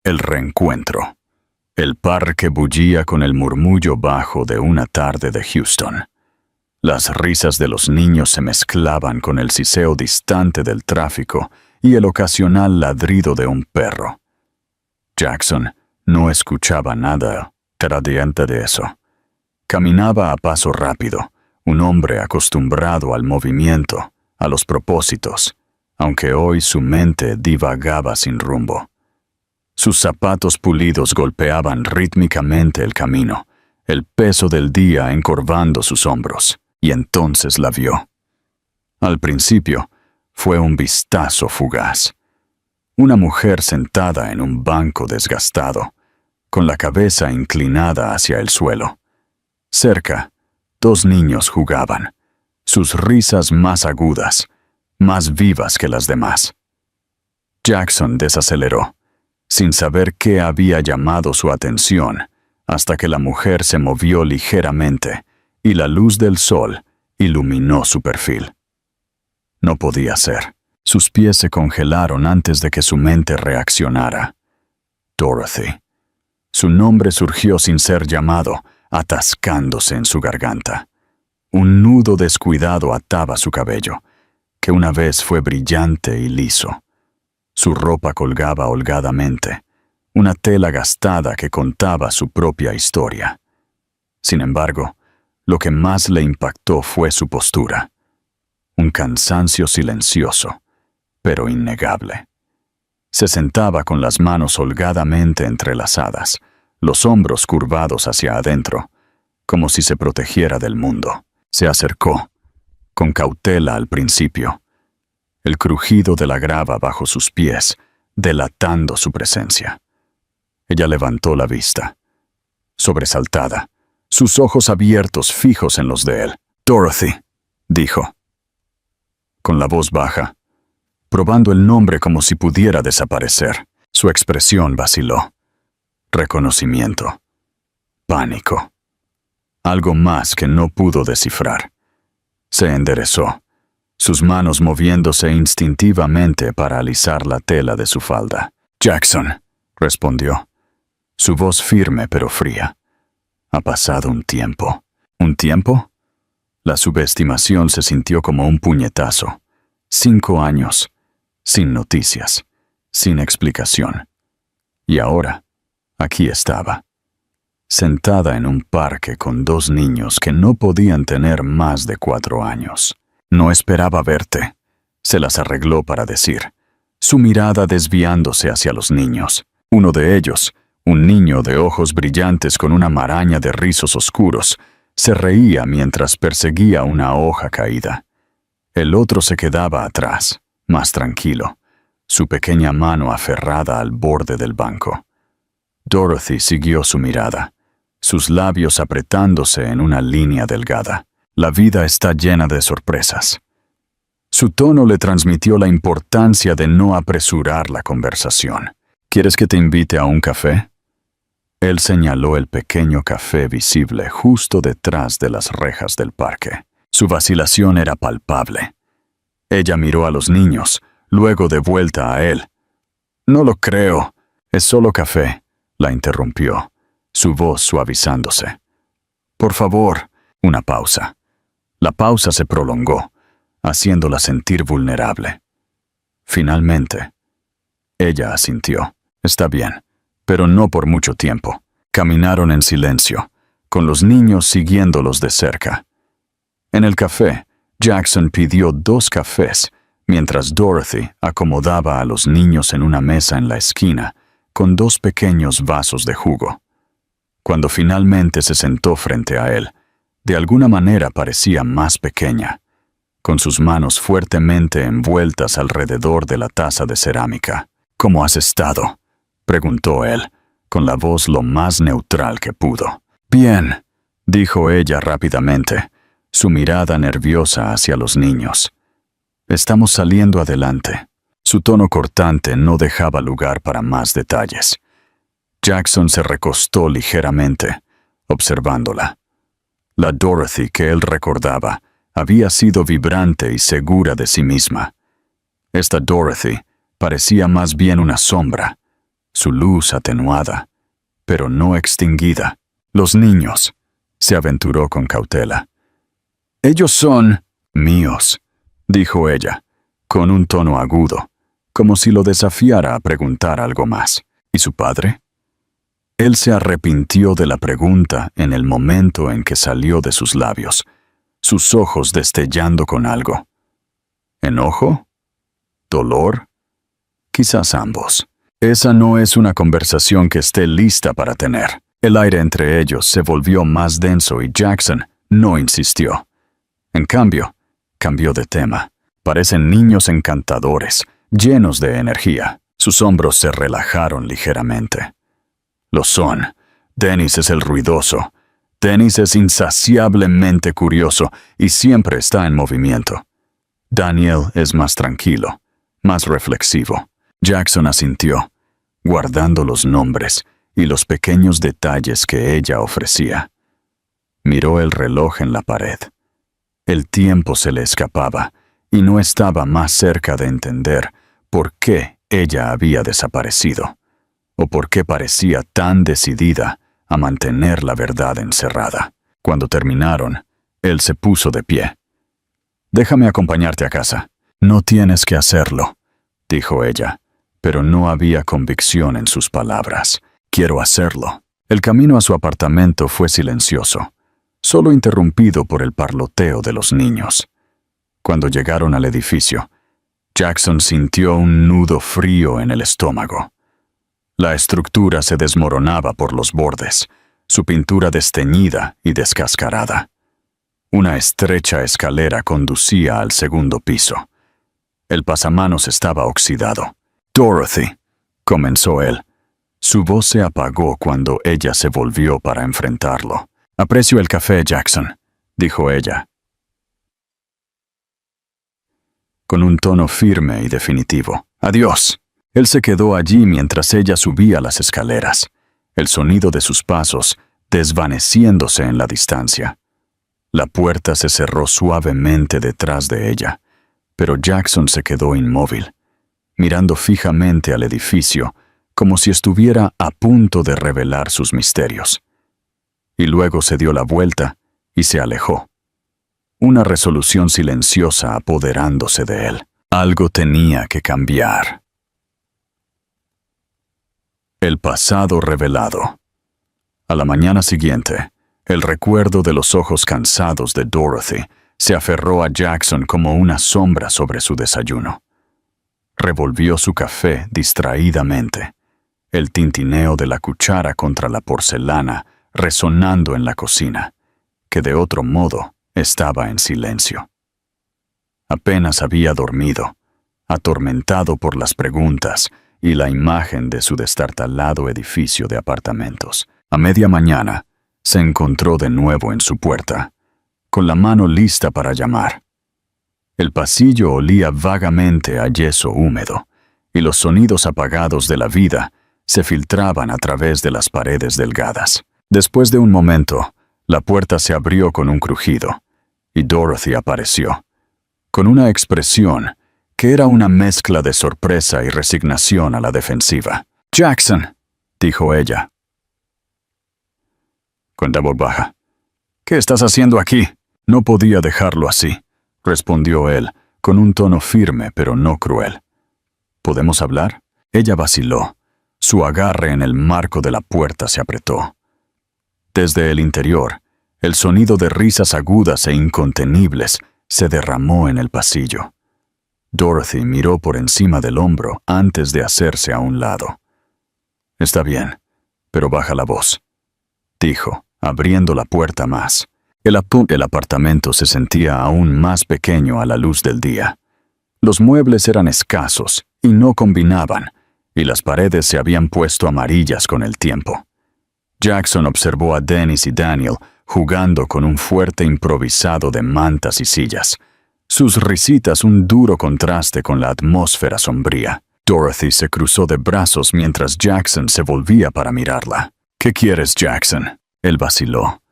El reencuentro. El parque bullía con el murmullo bajo de una tarde de Houston. Las risas de los niños se mezclaban con el siseo distante del tráfico y el ocasional ladrido de un perro. Jackson no escuchaba nada radiante de eso. Caminaba a paso rápido, un hombre acostumbrado al movimiento, a los propósitos, aunque hoy su mente divagaba sin rumbo. Sus zapatos pulidos golpeaban rítmicamente el camino, el peso del día encorvando sus hombros, y entonces la vio. Al principio, fue un vistazo fugaz. Una mujer sentada en un banco desgastado, con la cabeza inclinada hacia el suelo. Cerca, 2 niños jugaban, sus risas más agudas, más vivas que las demás. Jackson desaceleró, sin saber qué había llamado su atención, hasta que la mujer se movió ligeramente y la luz del sol iluminó su perfil. No podía ser. Sus pies se congelaron antes de que su mente reaccionara. Dorothy. Su nombre surgió sin ser llamado, atascándose en su garganta. Un nudo descuidado ataba su cabello, que una vez fue brillante y liso. Su ropa colgaba holgadamente, una tela gastada que contaba su propia historia. Sin embargo, lo que más le impactó fue su postura. Un cansancio silencioso, pero innegable. Se sentaba con las manos holgadamente entrelazadas, los hombros curvados hacia adentro, como si se protegiera del mundo. Se acercó, con cautela al principio, el crujido de la grava bajo sus pies, delatando su presencia. Ella levantó la vista, sobresaltada, sus ojos abiertos fijos en los de él. «Dorothy», dijo, con la voz baja, probando el nombre como si pudiera desaparecer. Su expresión vaciló. Reconocimiento. Pánico. Algo más que no pudo descifrar. Se enderezó, sus manos moviéndose instintivamente para alisar la tela de su falda. «Jackson», respondió, su voz firme pero fría. «Ha pasado un tiempo». ¿Un tiempo? La subestimación se sintió como un puñetazo. 5 años, sin noticias, sin explicación. Y ahora, aquí estaba, sentada en un parque con 2 niños que no podían tener más de 4 años. «No esperaba verte», se las arregló para decir, su mirada desviándose hacia los niños. Uno de ellos, un niño de ojos brillantes con una maraña de rizos oscuros, se reía mientras perseguía una hoja caída. El otro se quedaba atrás, más tranquilo, su pequeña mano aferrada al borde del banco. Dorothy siguió su mirada, sus labios apretándose en una línea delgada. La vida está llena de sorpresas. Su tono le transmitió la importancia de no apresurar la conversación. «¿Quieres que te invite a un café?» Él señaló el pequeño café visible justo detrás de las rejas del parque. Su vacilación era palpable. Ella miró a los niños, luego de vuelta a él. «No lo creo. Es solo café», la interrumpió, su voz suavizándose. «Por favor». Una pausa. La pausa se prolongó, haciéndola sentir vulnerable. Finalmente, ella asintió. «Está bien, pero no por mucho tiempo». Caminaron en silencio, con los niños siguiéndolos de cerca. En el café, Jackson pidió 2 cafés, mientras Dorothy acomodaba a los niños en una mesa en la esquina, con 2 pequeños vasos de jugo. Cuando finalmente se sentó frente a él, de alguna manera parecía más pequeña, con sus manos fuertemente envueltas alrededor de la taza de cerámica. «¿Cómo has estado?», preguntó él, con la voz lo más neutral que pudo. «Bien», dijo ella rápidamente, su mirada nerviosa hacia los niños. «Estamos saliendo adelante». Su tono cortante no dejaba lugar para más detalles. Jackson se recostó ligeramente, observándola. La Dorothy que él recordaba había sido vibrante y segura de sí misma. Esta Dorothy parecía más bien una sombra, su luz atenuada, pero no extinguida. Los niños, se aventuró con cautela. Ellos son míos, dijo ella, con un tono agudo, como si lo desafiara a preguntar algo más. ¿Y su padre? Él se arrepintió de la pregunta en el momento en que salió de sus labios, sus ojos destellando con algo. ¿Enojo? ¿Dolor? Quizás ambos. Esa no es una conversación que esté lista para tener. El aire entre ellos se volvió más denso y Jackson no insistió. En cambio, cambió de tema. Parecen niños encantadores, llenos de energía. Sus hombros se relajaron ligeramente. Lo son. Dennis es el ruidoso. Dennis es insaciablemente curioso y siempre está en movimiento. Daniel es más tranquilo, más reflexivo. Jackson asintió, guardando los nombres y los pequeños detalles que ella ofrecía. Miró el reloj en la pared. El tiempo se le escapaba y no estaba más cerca de entender por qué ella había desaparecido, o por qué parecía tan decidida a mantener la verdad encerrada. Cuando terminaron, él se puso de pie. «Déjame acompañarte a casa». «No tienes que hacerlo», dijo ella, pero no había convicción en sus palabras. «Quiero hacerlo». El camino a su apartamento fue silencioso, solo interrumpido por el parloteo de los niños. Cuando llegaron al edificio, Jackson sintió un nudo frío en el estómago. La estructura se desmoronaba por los bordes, su pintura desteñida y descascarada. Una estrecha escalera conducía al segundo piso. El pasamanos estaba oxidado. «Dorothy», comenzó él. Su voz se apagó cuando ella se volvió para enfrentarlo. «Aprecio el café, Jackson», dijo ella, con un tono firme y definitivo. «Adiós». Él se quedó allí mientras ella subía las escaleras, el sonido de sus pasos desvaneciéndose en la distancia. La puerta se cerró suavemente detrás de ella, pero Jackson se quedó inmóvil, mirando fijamente al edificio como si estuviera a punto de revelar sus misterios. Y luego se dio la vuelta y se alejó, una resolución silenciosa apoderándose de él. Algo tenía que cambiar. El pasado revelado. A la mañana siguiente, el recuerdo de los ojos cansados de Dorothy se aferró a Jackson como una sombra sobre su desayuno. Revolvió su café distraídamente, el tintineo de la cuchara contra la porcelana resonando en la cocina, que de otro modo estaba en silencio. Apenas había dormido, atormentado por las preguntas y la imagen de su destartalado edificio de apartamentos. A media mañana, se encontró de nuevo en su puerta, con la mano lista para llamar. El pasillo olía vagamente a yeso húmedo, y los sonidos apagados de la vida se filtraban a través de las paredes delgadas. Después de un momento, la puerta se abrió con un crujido, y Dorothy apareció, con una expresión que era una mezcla de sorpresa y resignación a la defensiva. «Jackson», dijo ella, con la voz baja. «¿Qué estás haciendo aquí?» «No podía dejarlo así», respondió él, con un tono firme pero no cruel. «¿Podemos hablar?» Ella vaciló. Su agarre en el marco de la puerta se apretó. Desde el interior, el sonido de risas agudas e incontenibles se derramó en el pasillo. Dorothy miró por encima del hombro antes de hacerse a un lado. «Está bien, pero baja la voz», dijo, abriendo la puerta más. El apartamento se sentía aún más pequeño a la luz del día. Los muebles eran escasos y no combinaban, y las paredes se habían puesto amarillas con el tiempo. Jackson observó a Dennis y Daniel jugando con un fuerte improvisado de mantas y sillas, sus risitas un duro contraste con la atmósfera sombría. Dorothy se cruzó de brazos mientras Jackson se volvía para mirarla. «¿Qué quieres, Jackson?», él vaciló,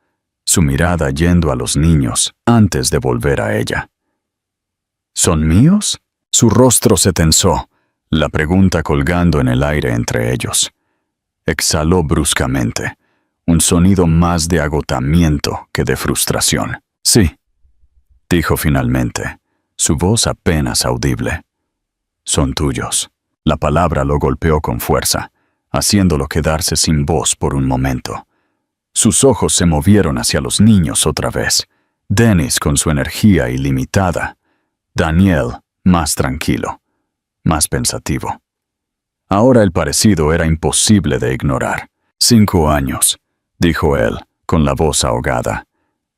su mirada yendo a los niños antes de volver a ella. «¿Son míos?». Su rostro se tensó, la pregunta colgando en el aire entre ellos. exhaló bruscamente, un sonido más de agotamiento que de frustración. Sí, dijo finalmente, su voz apenas audible. Son tuyos. La palabra lo golpeó con fuerza, haciéndolo quedarse sin voz por un momento. Sus ojos se movieron hacia los niños otra vez. Dennis con su energía ilimitada. Daniel más tranquilo, más pensativo. Ahora el parecido era imposible de ignorar. 5 años, dijo él, con la voz ahogada.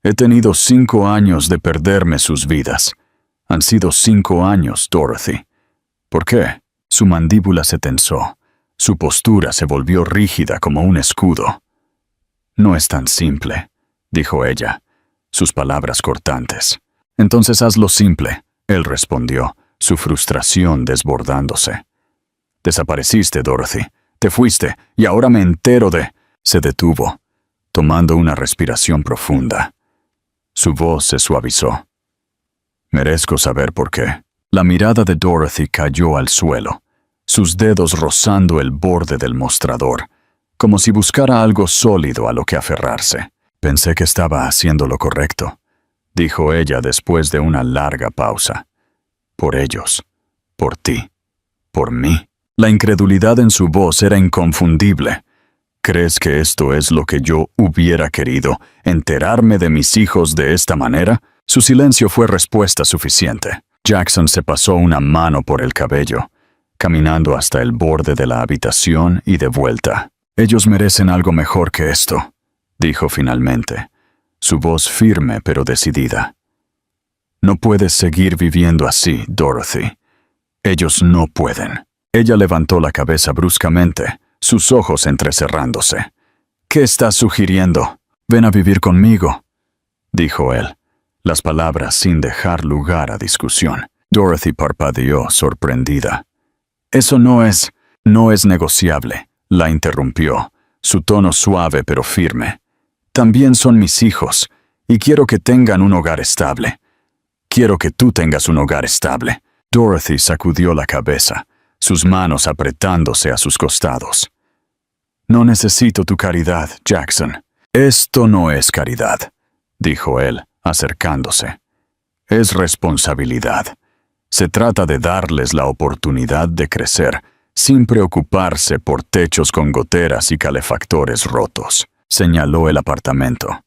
He tenido 5 años de perderme sus vidas. Han sido 5 años, Dorothy. ¿Por qué? Su mandíbula se tensó. Su postura se volvió rígida como un escudo. No es tan simple, dijo ella, sus palabras cortantes. Entonces hazlo simple, él respondió, su frustración desbordándose. Desapareciste, Dorothy. Te fuiste, y ahora me entero de... Se detuvo, tomando una respiración profunda. Su voz se suavizó. Merezco saber por qué. La mirada de Dorothy cayó al suelo, sus dedos rozando el borde del mostrador, como si buscara algo sólido a lo que aferrarse. Pensé que estaba haciendo lo correcto, dijo ella después de una larga pausa. Por ellos, por ti, por mí. La incredulidad en su voz era inconfundible. ¿Crees que esto es lo que yo hubiera querido, enterarme de mis hijos de esta manera? Su silencio fue respuesta suficiente. Jackson se pasó una mano por el cabello, caminando hasta el borde de la habitación y de vuelta. Ellos merecen algo mejor que esto, dijo finalmente, su voz firme pero decidida. No puedes seguir viviendo así, Dorothy. Ellos no pueden. Ella levantó la cabeza bruscamente, sus ojos entrecerrándose. ¿Qué estás sugiriendo? Ven a vivir conmigo, dijo él, las palabras sin dejar lugar a discusión. Dorothy parpadeó, sorprendida. Eso no es negociable, la interrumpió, su tono suave pero firme. También son mis hijos, y quiero que tengan un hogar estable. Quiero que tú tengas un hogar estable. Dorothy sacudió la cabeza, sus manos apretándose a sus costados. No necesito tu caridad, Jackson. Esto no es caridad, dijo él, acercándose. Es responsabilidad. Se trata de darles la oportunidad de crecer, sin preocuparse por techos con goteras y calefactores rotos. Señaló el apartamento.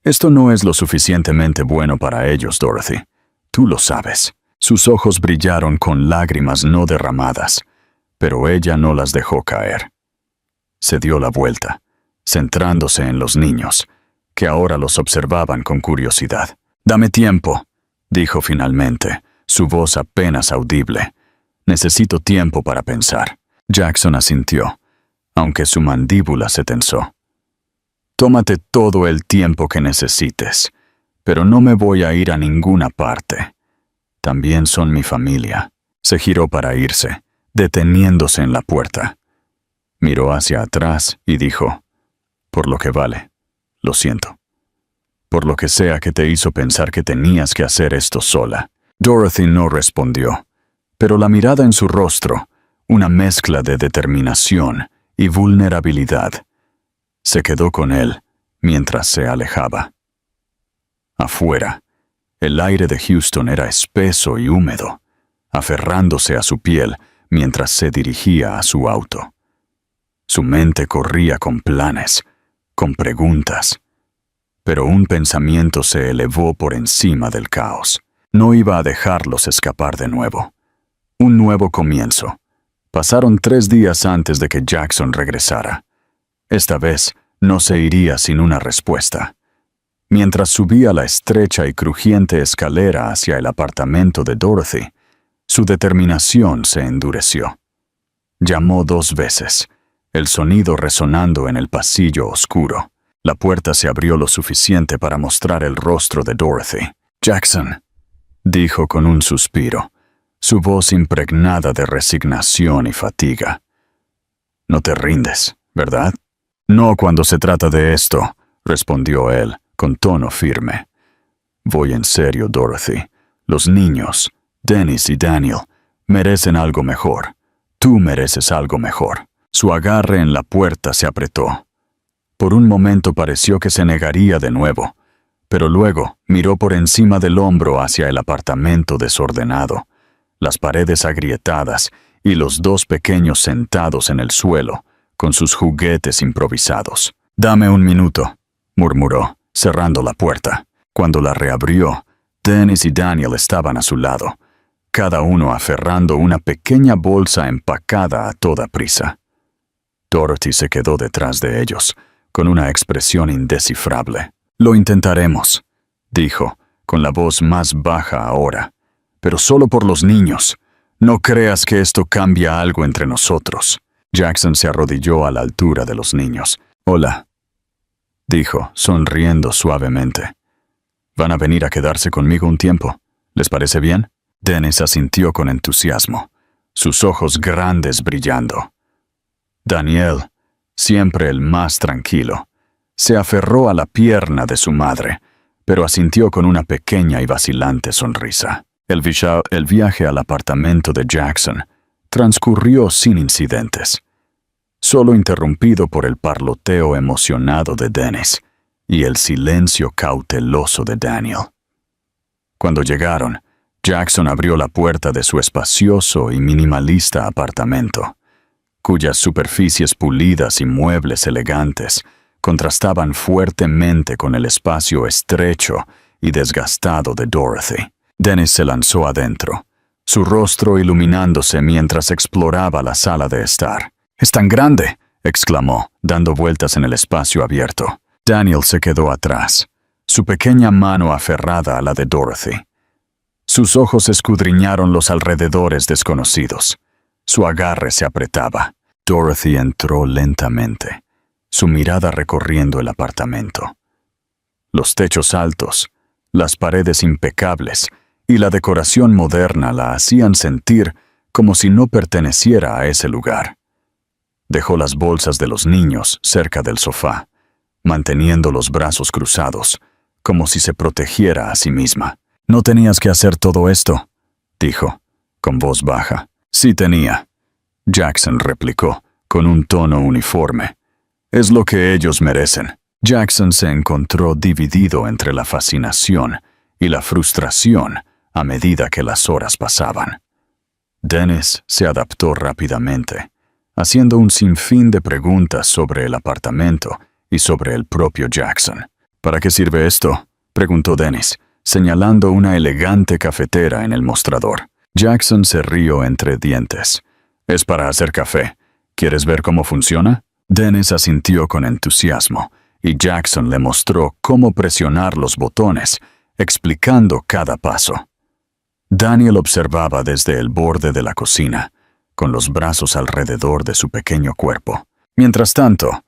Esto no es lo suficientemente bueno para ellos, Dorothy. Tú lo sabes. Sus ojos brillaron con lágrimas no derramadas, pero ella no las dejó caer. Se dio la vuelta, centrándose en los niños, que ahora los observaban con curiosidad. «Dame tiempo», dijo finalmente, su voz apenas audible. «Necesito tiempo para pensar». Jackson asintió, aunque su mandíbula se tensó. «Tómate todo el tiempo que necesites, pero no me voy a ir a ninguna parte. También son mi familia». Se giró para irse, deteniéndose en la puerta. Miró hacia atrás y dijo, «Por lo que vale, lo siento. Por lo que sea que te hizo pensar que tenías que hacer esto sola». Dorothy no respondió, pero la mirada en su rostro, una mezcla de determinación y vulnerabilidad, se quedó con él mientras se alejaba. Afuera, el aire de Houston era espeso y húmedo, aferrándose a su piel mientras se dirigía a su auto. Su mente corría con planes, con preguntas, pero un pensamiento se elevó por encima del caos. No iba a dejarlos escapar de nuevo. Un nuevo comienzo. Pasaron 3 días antes de que Jackson regresara. Esta vez no se iría sin una respuesta. Mientras subía la estrecha y crujiente escalera hacia el apartamento de Dorothy, su determinación se endureció. Llamó 2 veces, el sonido resonando en el pasillo oscuro. La puerta se abrió lo suficiente para mostrar el rostro de Dorothy. «Jackson», dijo con un suspiro, su voz impregnada de resignación y fatiga. «No te rindes, ¿verdad?» «No cuando se trata de esto», respondió él, con tono firme. «Voy en serio, Dorothy. Los niños, Dennis y Daniel, merecen algo mejor. Tú mereces algo mejor». Su agarre en la puerta se apretó. Por un momento pareció que se negaría de nuevo, pero luego miró por encima del hombro hacia el apartamento desordenado, las paredes agrietadas y los dos pequeños sentados en el suelo, con sus juguetes improvisados. «Dame un minuto», murmuró, cerrando la puerta. Cuando la reabrió, Dennis y Daniel estaban a su lado, cada uno aferrando una pequeña bolsa empacada a toda prisa. Dorothy se quedó detrás de ellos, con una expresión indescifrable. «Lo intentaremos», dijo, con la voz más baja ahora, «pero solo por los niños. No creas que esto cambia algo entre nosotros». Jackson se arrodilló a la altura de los niños. «Hola», dijo, sonriendo suavemente. «¿Van a venir a quedarse conmigo un tiempo? ¿Les parece bien?» Dennis asintió con entusiasmo, sus ojos grandes brillando. Daniel, siempre el más tranquilo, se aferró a la pierna de su madre, pero asintió con una pequeña y vacilante sonrisa. El viaje al apartamento de Jackson transcurrió sin incidentes, solo interrumpido por el parloteo emocionado de Dennis y el silencio cauteloso de Daniel. Cuando llegaron, Jackson abrió la puerta de su espacioso y minimalista apartamento, cuyas superficies pulidas y muebles elegantes contrastaban fuertemente con el espacio estrecho y desgastado de Dorothy. Dennis se lanzó adentro, su rostro iluminándose mientras exploraba la sala de estar. «¡Es tan grande!», exclamó, dando vueltas en el espacio abierto. Daniel se quedó atrás, su pequeña mano aferrada a la de Dorothy. Sus ojos escudriñaron los alrededores desconocidos. Su agarre se apretaba. Dorothy entró lentamente, su mirada recorriendo el apartamento. Los techos altos, las paredes impecables y la decoración moderna la hacían sentir como si no perteneciera a ese lugar. Dejó las bolsas de los niños cerca del sofá, manteniendo los brazos cruzados, como si se protegiera a sí misma. «No tenías que hacer todo esto», dijo, con voz baja. «Sí tenía», Jackson replicó, con un tono uniforme. «Es lo que ellos merecen». Jackson se encontró dividido entre la fascinación y la frustración a medida que las horas pasaban. Dennis se adaptó rápidamente, haciendo un sinfín de preguntas sobre el apartamento y sobre el propio Jackson. «¿Para qué sirve esto?», preguntó Dennis, señalando una elegante cafetera en el mostrador. Jackson se rió entre dientes. «Es para hacer café. ¿Quieres ver cómo funciona?». Dennis asintió con entusiasmo, y Jackson le mostró cómo presionar los botones, explicando cada paso. Daniel observaba desde el borde de la cocina, con los brazos alrededor de su pequeño cuerpo. Mientras tanto,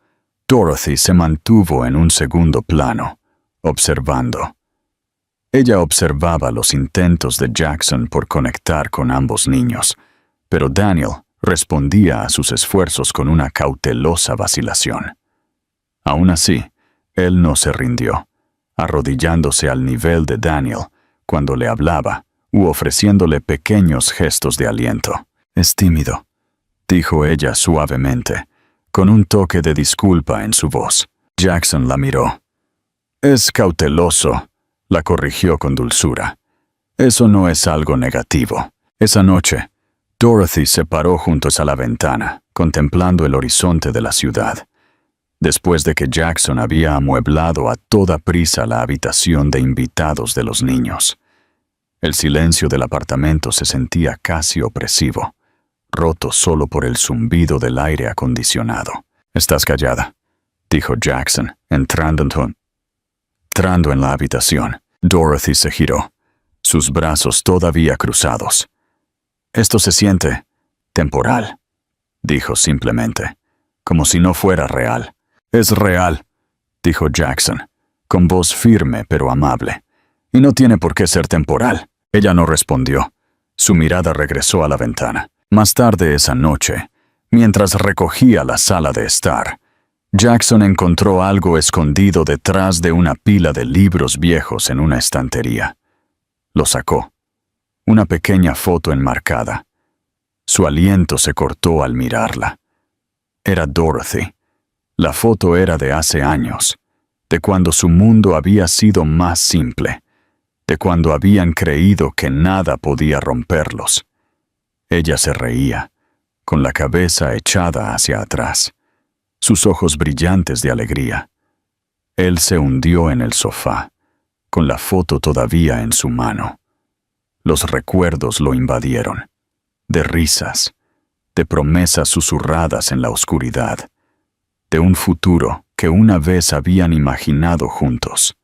Dorothy se mantuvo en un segundo plano, observando. Ella observaba los intentos de Jackson por conectar con ambos niños, pero Daniel respondía a sus esfuerzos con una cautelosa vacilación. Aún así, él no se rindió, arrodillándose al nivel de Daniel cuando le hablaba u ofreciéndole pequeños gestos de aliento. «Es tímido», dijo ella suavemente, con un toque de disculpa en su voz. Jackson la miró. «Es cauteloso», la corrigió con dulzura. «Eso no es algo negativo». Esa noche, Dorothy se paró juntos a la ventana, contemplando el horizonte de la ciudad. Después de que Jackson había amueblado a toda prisa la habitación de invitados de los niños. El silencio del apartamento se sentía casi opresivo, roto solo por el zumbido del aire acondicionado. «Estás callada», dijo Jackson, entrando en la habitación. Dorothy se giró, sus brazos todavía cruzados. «Esto se siente temporal», dijo simplemente, como si no fuera real. «Es real», dijo Jackson, con voz firme pero amable. «Y no tiene por qué ser temporal». Ella no respondió. Su mirada regresó a la ventana. Más tarde esa noche, mientras recogía la sala de estar, Jackson encontró algo escondido detrás de una pila de libros viejos en una estantería. Lo sacó. Una pequeña foto enmarcada. Su aliento se cortó al mirarla. era Dorothy. La foto era de hace años, de cuando su mundo había sido más simple, de cuando habían creído que nada podía romperlos. Ella se reía, con la cabeza echada hacia atrás, sus ojos brillantes de alegría. Él se hundió en el sofá, con la foto todavía en su mano. Los recuerdos lo invadieron, de risas, de promesas susurradas en la oscuridad, de un futuro que una vez habían imaginado juntos.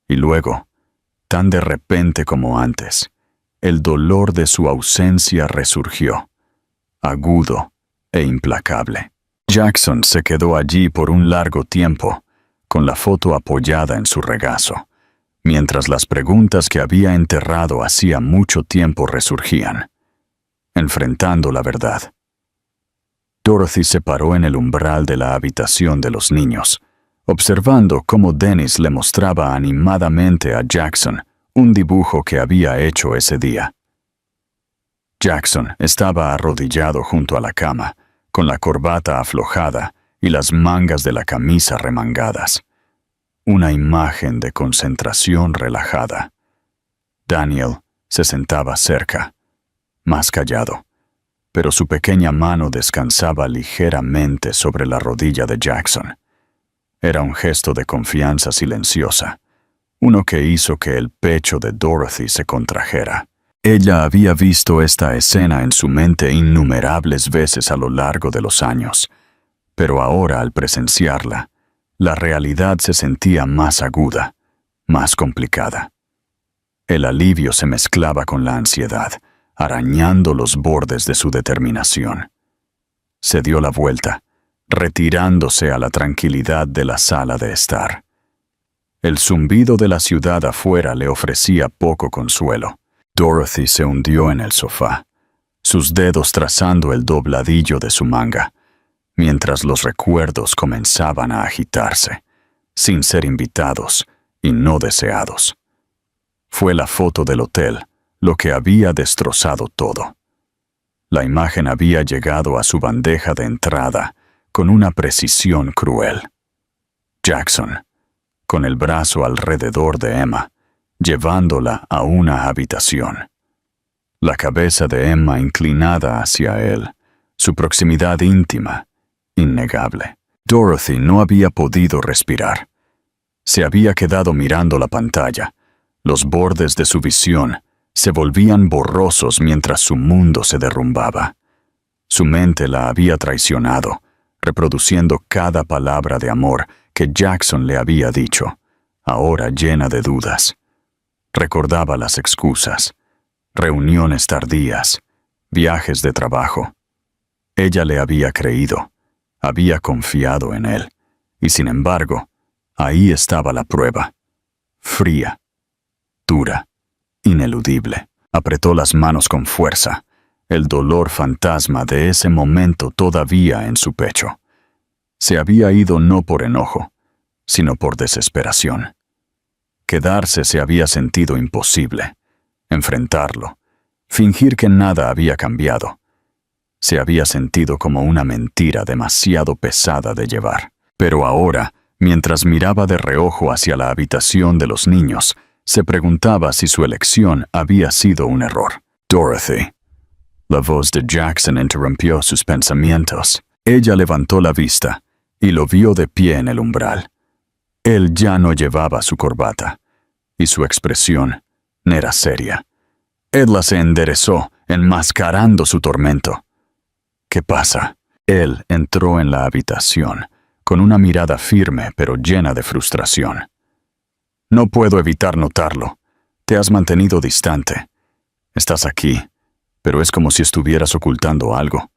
Y luego, tan de repente como antes, el dolor de su ausencia resurgió, agudo e implacable. Jackson se quedó allí por un largo tiempo, con la foto apoyada en su regazo, mientras las preguntas que había enterrado hacía mucho tiempo resurgían, enfrentando la verdad. Dorothy se paró en el umbral de la habitación de los niños, observando cómo Dennis le mostraba animadamente a Jackson un dibujo que había hecho ese día. Jackson estaba arrodillado junto a la cama, con la corbata aflojada y las mangas de la camisa remangadas. Una imagen de concentración relajada. Daniel se sentaba cerca, más callado, pero su pequeña mano descansaba ligeramente sobre la rodilla de Jackson. Era un gesto de confianza silenciosa, uno que hizo que el pecho de Dorothy se contrajera. Ella había visto esta escena en su mente innumerables veces a lo largo de los años, pero ahora al presenciarla, la realidad se sentía más aguda, más complicada. El alivio se mezclaba con la ansiedad, arañando los bordes de su determinación. Se dio la vuelta, retirándose a la tranquilidad de la sala de estar. El zumbido de la ciudad afuera le ofrecía poco consuelo. Dorothy se hundió en el sofá, sus dedos trazando el dobladillo de su manga, mientras los recuerdos comenzaban a agitarse, sin ser invitados y no deseados. Fue la foto del hotel lo que había destrozado todo. La imagen había llegado a su bandeja de entrada con una precisión cruel. Jackson, con el brazo alrededor de Emma, llevándola a una habitación. La cabeza de Emma inclinada hacia él, su proximidad íntima, innegable. Dorothy no había podido respirar. Se había quedado mirando la pantalla. Los bordes de su visión se volvían borrosos mientras su mundo se derrumbaba. Su mente la había traicionado, reproduciendo cada palabra de amor que Jackson le había dicho, ahora llena de dudas. Recordaba las excusas, reuniones tardías, viajes de trabajo. Ella le había creído, había confiado en él, y sin embargo, ahí estaba la prueba, fría, dura, ineludible. Apretó las manos con fuerza, el dolor fantasma de ese momento todavía en su pecho. Se había ido no por enojo, sino por desesperación. Quedarse se había sentido imposible. Enfrentarlo, fingir que nada había cambiado. Se había sentido como una mentira demasiado pesada de llevar. Pero ahora, mientras miraba de reojo hacia la habitación de los niños, se preguntaba si su elección había sido un error. Dorothy. La voz de Jackson interrumpió sus pensamientos. Ella levantó la vista y lo vio de pie en el umbral. Él ya no llevaba su corbata, y su expresión era seria. Edla se enderezó, enmascarando su tormento. ¿Qué pasa? Él entró en la habitación, con una mirada firme pero llena de frustración. No puedo evitar notarlo. Te has mantenido distante. Estás aquí, pero es como si estuvieras ocultando algo.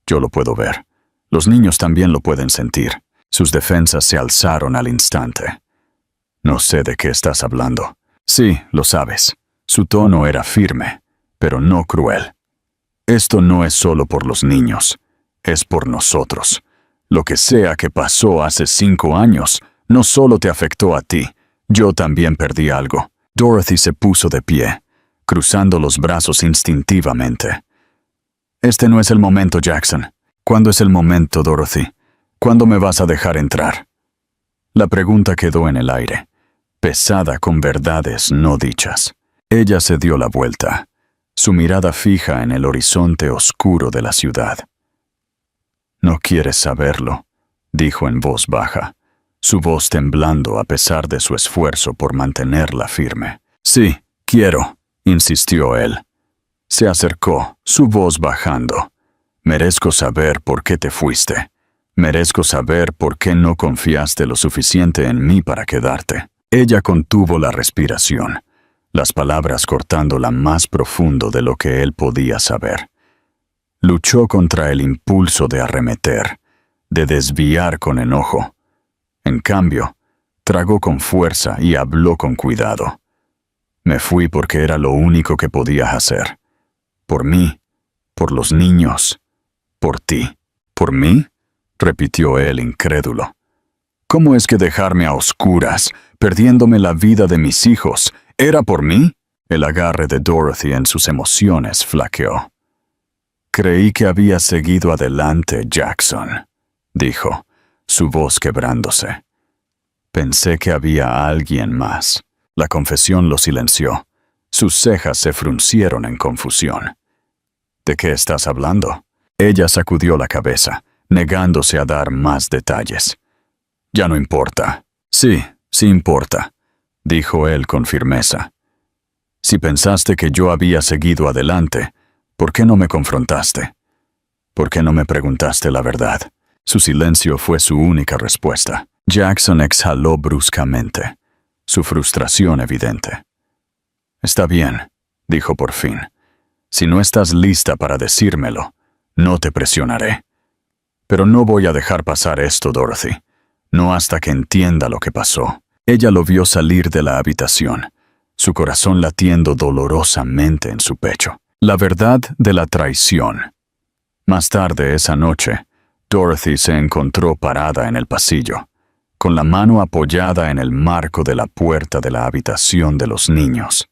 Yo lo puedo ver. Los niños también lo pueden sentir. Sus defensas se alzaron al instante. No sé de qué estás hablando. Sí, lo sabes. Su tono era firme, pero no cruel. Esto no es solo por los niños, es por nosotros. Lo que sea que pasó hace 5 años, no solo te afectó a ti, yo también perdí algo. Dorothy se puso de pie, cruzando los brazos instintivamente. Este no es el momento, Jackson. ¿Cuándo es el momento, Dorothy? ¿Cuándo me vas a dejar entrar? La pregunta quedó en el aire, pesada con verdades no dichas. Ella se dio la vuelta, su mirada fija en el horizonte oscuro de la ciudad. «No quieres saberlo», dijo en voz baja, su voz temblando a pesar de su esfuerzo por mantenerla firme. «Sí, quiero», insistió él. Se acercó, su voz bajando. «Merezco saber por qué te fuiste. Merezco saber por qué no confiaste lo suficiente en mí para quedarte». Ella contuvo la respiración, las palabras cortándola más profundo de lo que él podía saber. Luchó contra el impulso de arremeter, de desviar con enojo. En cambio, tragó con fuerza y habló con cuidado. «Me fui porque era lo único que podías hacer. Por mí, por los niños, por ti». «¿Por mí?», repitió él incrédulo. «¿Cómo es que dejarme a oscuras, perdiéndome la vida de mis hijos, era por mí?» El agarre de Dorothy en sus emociones flaqueó. «Creí que había seguido adelante, Jackson», dijo, su voz quebrándose. «Pensé que había alguien más». La confesión lo silenció. Sus cejas se fruncieron en confusión. «¿De qué estás hablando?». Ella sacudió la cabeza, negándose a dar más detalles. «Ya no importa». «Sí, sí importa», dijo él con firmeza. «Si pensaste que yo había seguido adelante, ¿por qué no me confrontaste? ¿Por qué no me preguntaste la verdad?». Su silencio fue su única respuesta. Jackson exhaló bruscamente, su frustración evidente. «Está bien», dijo por fin. «Si no estás lista para decírmelo, no te presionaré. Pero no voy a dejar pasar esto, Dorothy. No hasta que entienda lo que pasó». Ella lo vio salir de la habitación, su corazón latiendo dolorosamente en su pecho. La verdad de la traición. Más tarde esa noche, Dorothy se encontró parada en el pasillo, con la mano apoyada en el marco de la puerta de la habitación de los niños.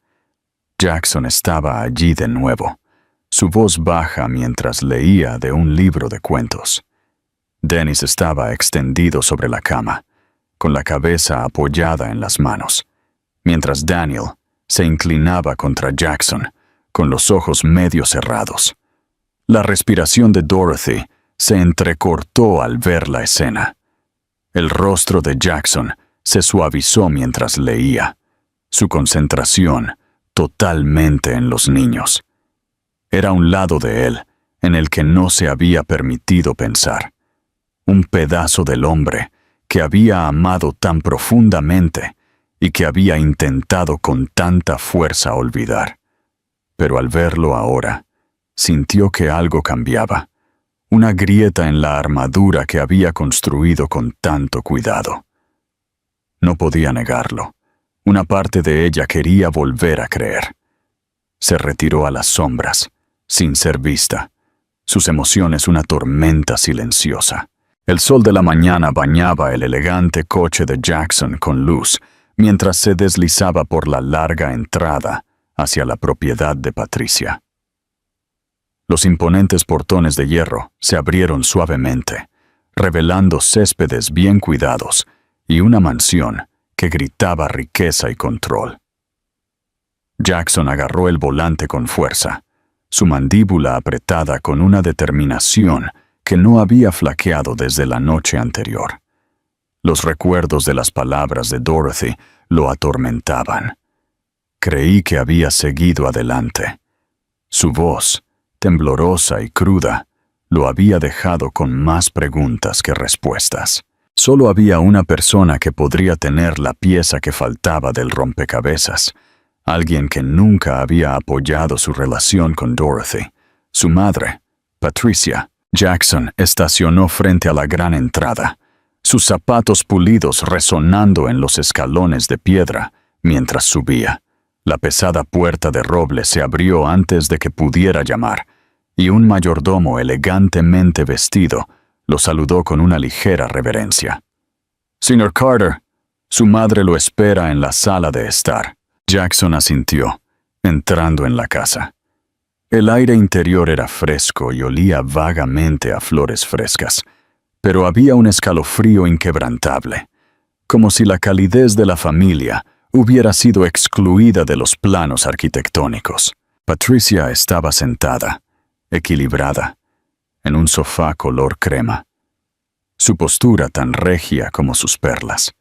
Jackson estaba allí de nuevo, su voz baja mientras leía de un libro de cuentos. Dennis estaba extendido sobre la cama, con la cabeza apoyada en las manos, mientras Daniel se inclinaba contra Jackson, con los ojos medio cerrados. La respiración de Dorothy se entrecortó al ver la escena. El rostro de Jackson se suavizó mientras leía, su concentración totalmente en los niños. Era un lado de él en el que no se había permitido pensar. Un pedazo del hombre que había amado tan profundamente y que había intentado con tanta fuerza olvidar. Pero al verlo ahora, sintió que algo cambiaba, una grieta en la armadura que había construido con tanto cuidado. No podía negarlo. Una parte de ella quería volver a creer. Se retiró a las sombras, sin ser vista, sus emociones una tormenta silenciosa. El sol de la mañana bañaba el elegante coche de Jackson con luz, mientras se deslizaba por la larga entrada hacia la propiedad de Patricia. Los imponentes portones de hierro se abrieron suavemente, revelando céspedes bien cuidados y una mansión que gritaba riqueza y control. Jackson agarró el volante con fuerza, su mandíbula apretada con una determinación que no había flaqueado desde la noche anterior. Los recuerdos de las palabras de Dorothy lo atormentaban. Creí que había seguido adelante. Su voz, temblorosa y cruda, lo había dejado con más preguntas que respuestas. Solo había una persona que podría tener la pieza que faltaba del rompecabezas, alguien que nunca había apoyado su relación con Dorothy, su madre, Patricia. Jackson estacionó frente a la gran entrada, sus zapatos pulidos resonando en los escalones de piedra mientras subía. La pesada puerta de roble se abrió antes de que pudiera llamar, y un mayordomo elegantemente vestido lo saludó con una ligera reverencia. «Señor Carter, su madre lo espera en la sala de estar». Jackson asintió, entrando en la casa. El aire interior era fresco y olía vagamente a flores frescas, pero había un escalofrío inquebrantable, como si la calidez de la familia hubiera sido excluida de los planos arquitectónicos. Patricia estaba sentada, equilibrada, en un sofá color crema, su postura tan regia como sus perlas.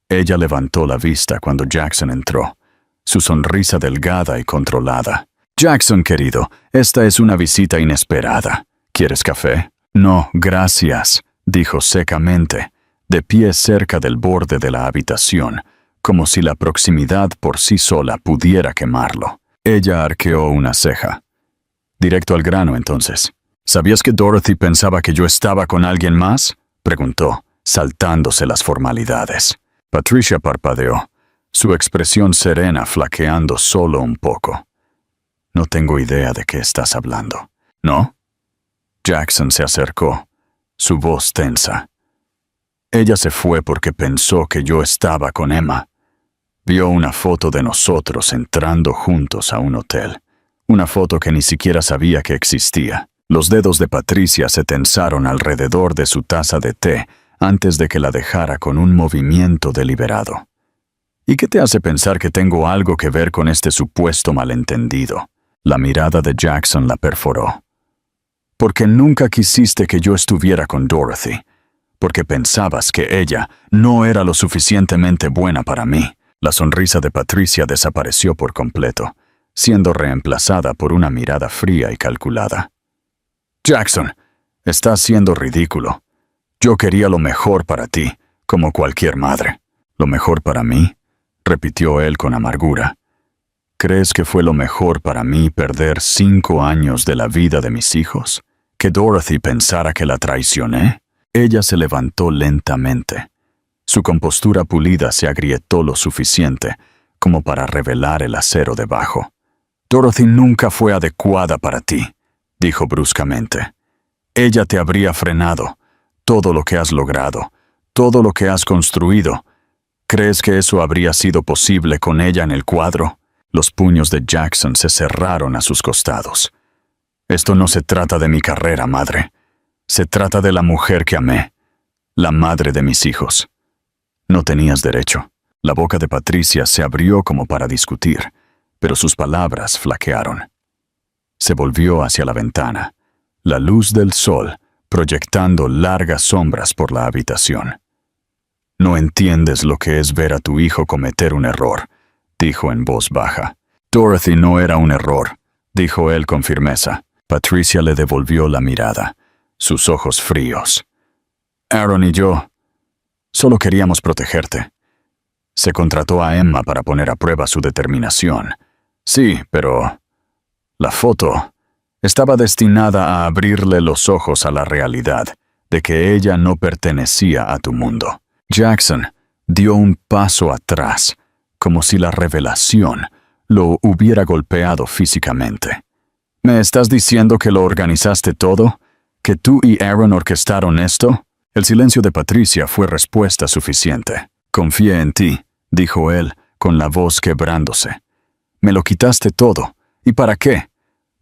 Ella levantó la vista cuando Jackson entró, su sonrisa delgada y controlada. «Jackson, querido, esta es una visita inesperada. ¿Quieres café?» «No, gracias», dijo secamente, de pie cerca del borde de la habitación, como si la proximidad por sí sola pudiera quemarlo. Ella arqueó una ceja. «Directo al grano, entonces. ¿Sabías que Dorothy pensaba que yo estaba con alguien más?», preguntó, saltándose las formalidades. Patricia parpadeó, su expresión serena flaqueando solo un poco. «No tengo idea de qué estás hablando». «¿No?» Jackson se acercó, su voz tensa. «Ella se fue porque pensó que yo estaba con Emma. Vio una foto de nosotros entrando juntos a un hotel. Una foto que ni siquiera sabía que existía». Los dedos de Patricia se tensaron alrededor de su taza de té antes de que la dejara con un movimiento deliberado. «¿Y qué te hace pensar que tengo algo que ver con este supuesto malentendido?». La mirada de Jackson la perforó. «Porque nunca quisiste que yo estuviera con Dorothy. Porque pensabas que ella no era lo suficientemente buena para mí». La sonrisa de Patricia desapareció por completo, siendo reemplazada por una mirada fría y calculada. «Jackson, estás siendo ridículo. Yo quería lo mejor para ti, como cualquier madre». «¿Lo mejor para mí?», repitió él con amargura. «¿Crees que fue lo mejor para mí perder 5 años de la vida de mis hijos? ¿Que Dorothy pensara que la traicioné?». Ella se levantó lentamente. Su compostura pulida se agrietó lo suficiente como para revelar el acero debajo. «Dorothy nunca fue adecuada para ti», dijo bruscamente. «Ella te habría frenado. Todo lo que has logrado, todo lo que has construido. ¿Crees que eso habría sido posible con ella en el cuadro?». Los puños de Jackson se cerraron a sus costados. «Esto no se trata de mi carrera, madre. Se trata de la mujer que amé, la madre de mis hijos». «No tenías derecho». La boca de Patricia se abrió como para discutir, pero sus palabras flaquearon. Se volvió hacia la ventana, la luz del sol proyectando largas sombras por la habitación. «No entiendes lo que es ver a tu hijo cometer un error», dijo en voz baja. «Dorothy no era un error», dijo él con firmeza. Patricia le devolvió la mirada, sus ojos fríos. «Aaron y yo solo queríamos protegerte. Se contrató a Emma para poner a prueba su determinación. Sí, pero la foto estaba destinada a abrirle los ojos a la realidad de que ella no pertenecía a tu mundo». Jackson dio un paso atrás, como si la revelación lo hubiera golpeado físicamente. «¿Me estás diciendo que lo organizaste todo? ¿Que tú y Aaron orquestaron esto?». El silencio de Patricia fue respuesta suficiente. «Confié en ti», dijo él, con la voz quebrándose. «Me lo quitaste todo. ¿Y para qué?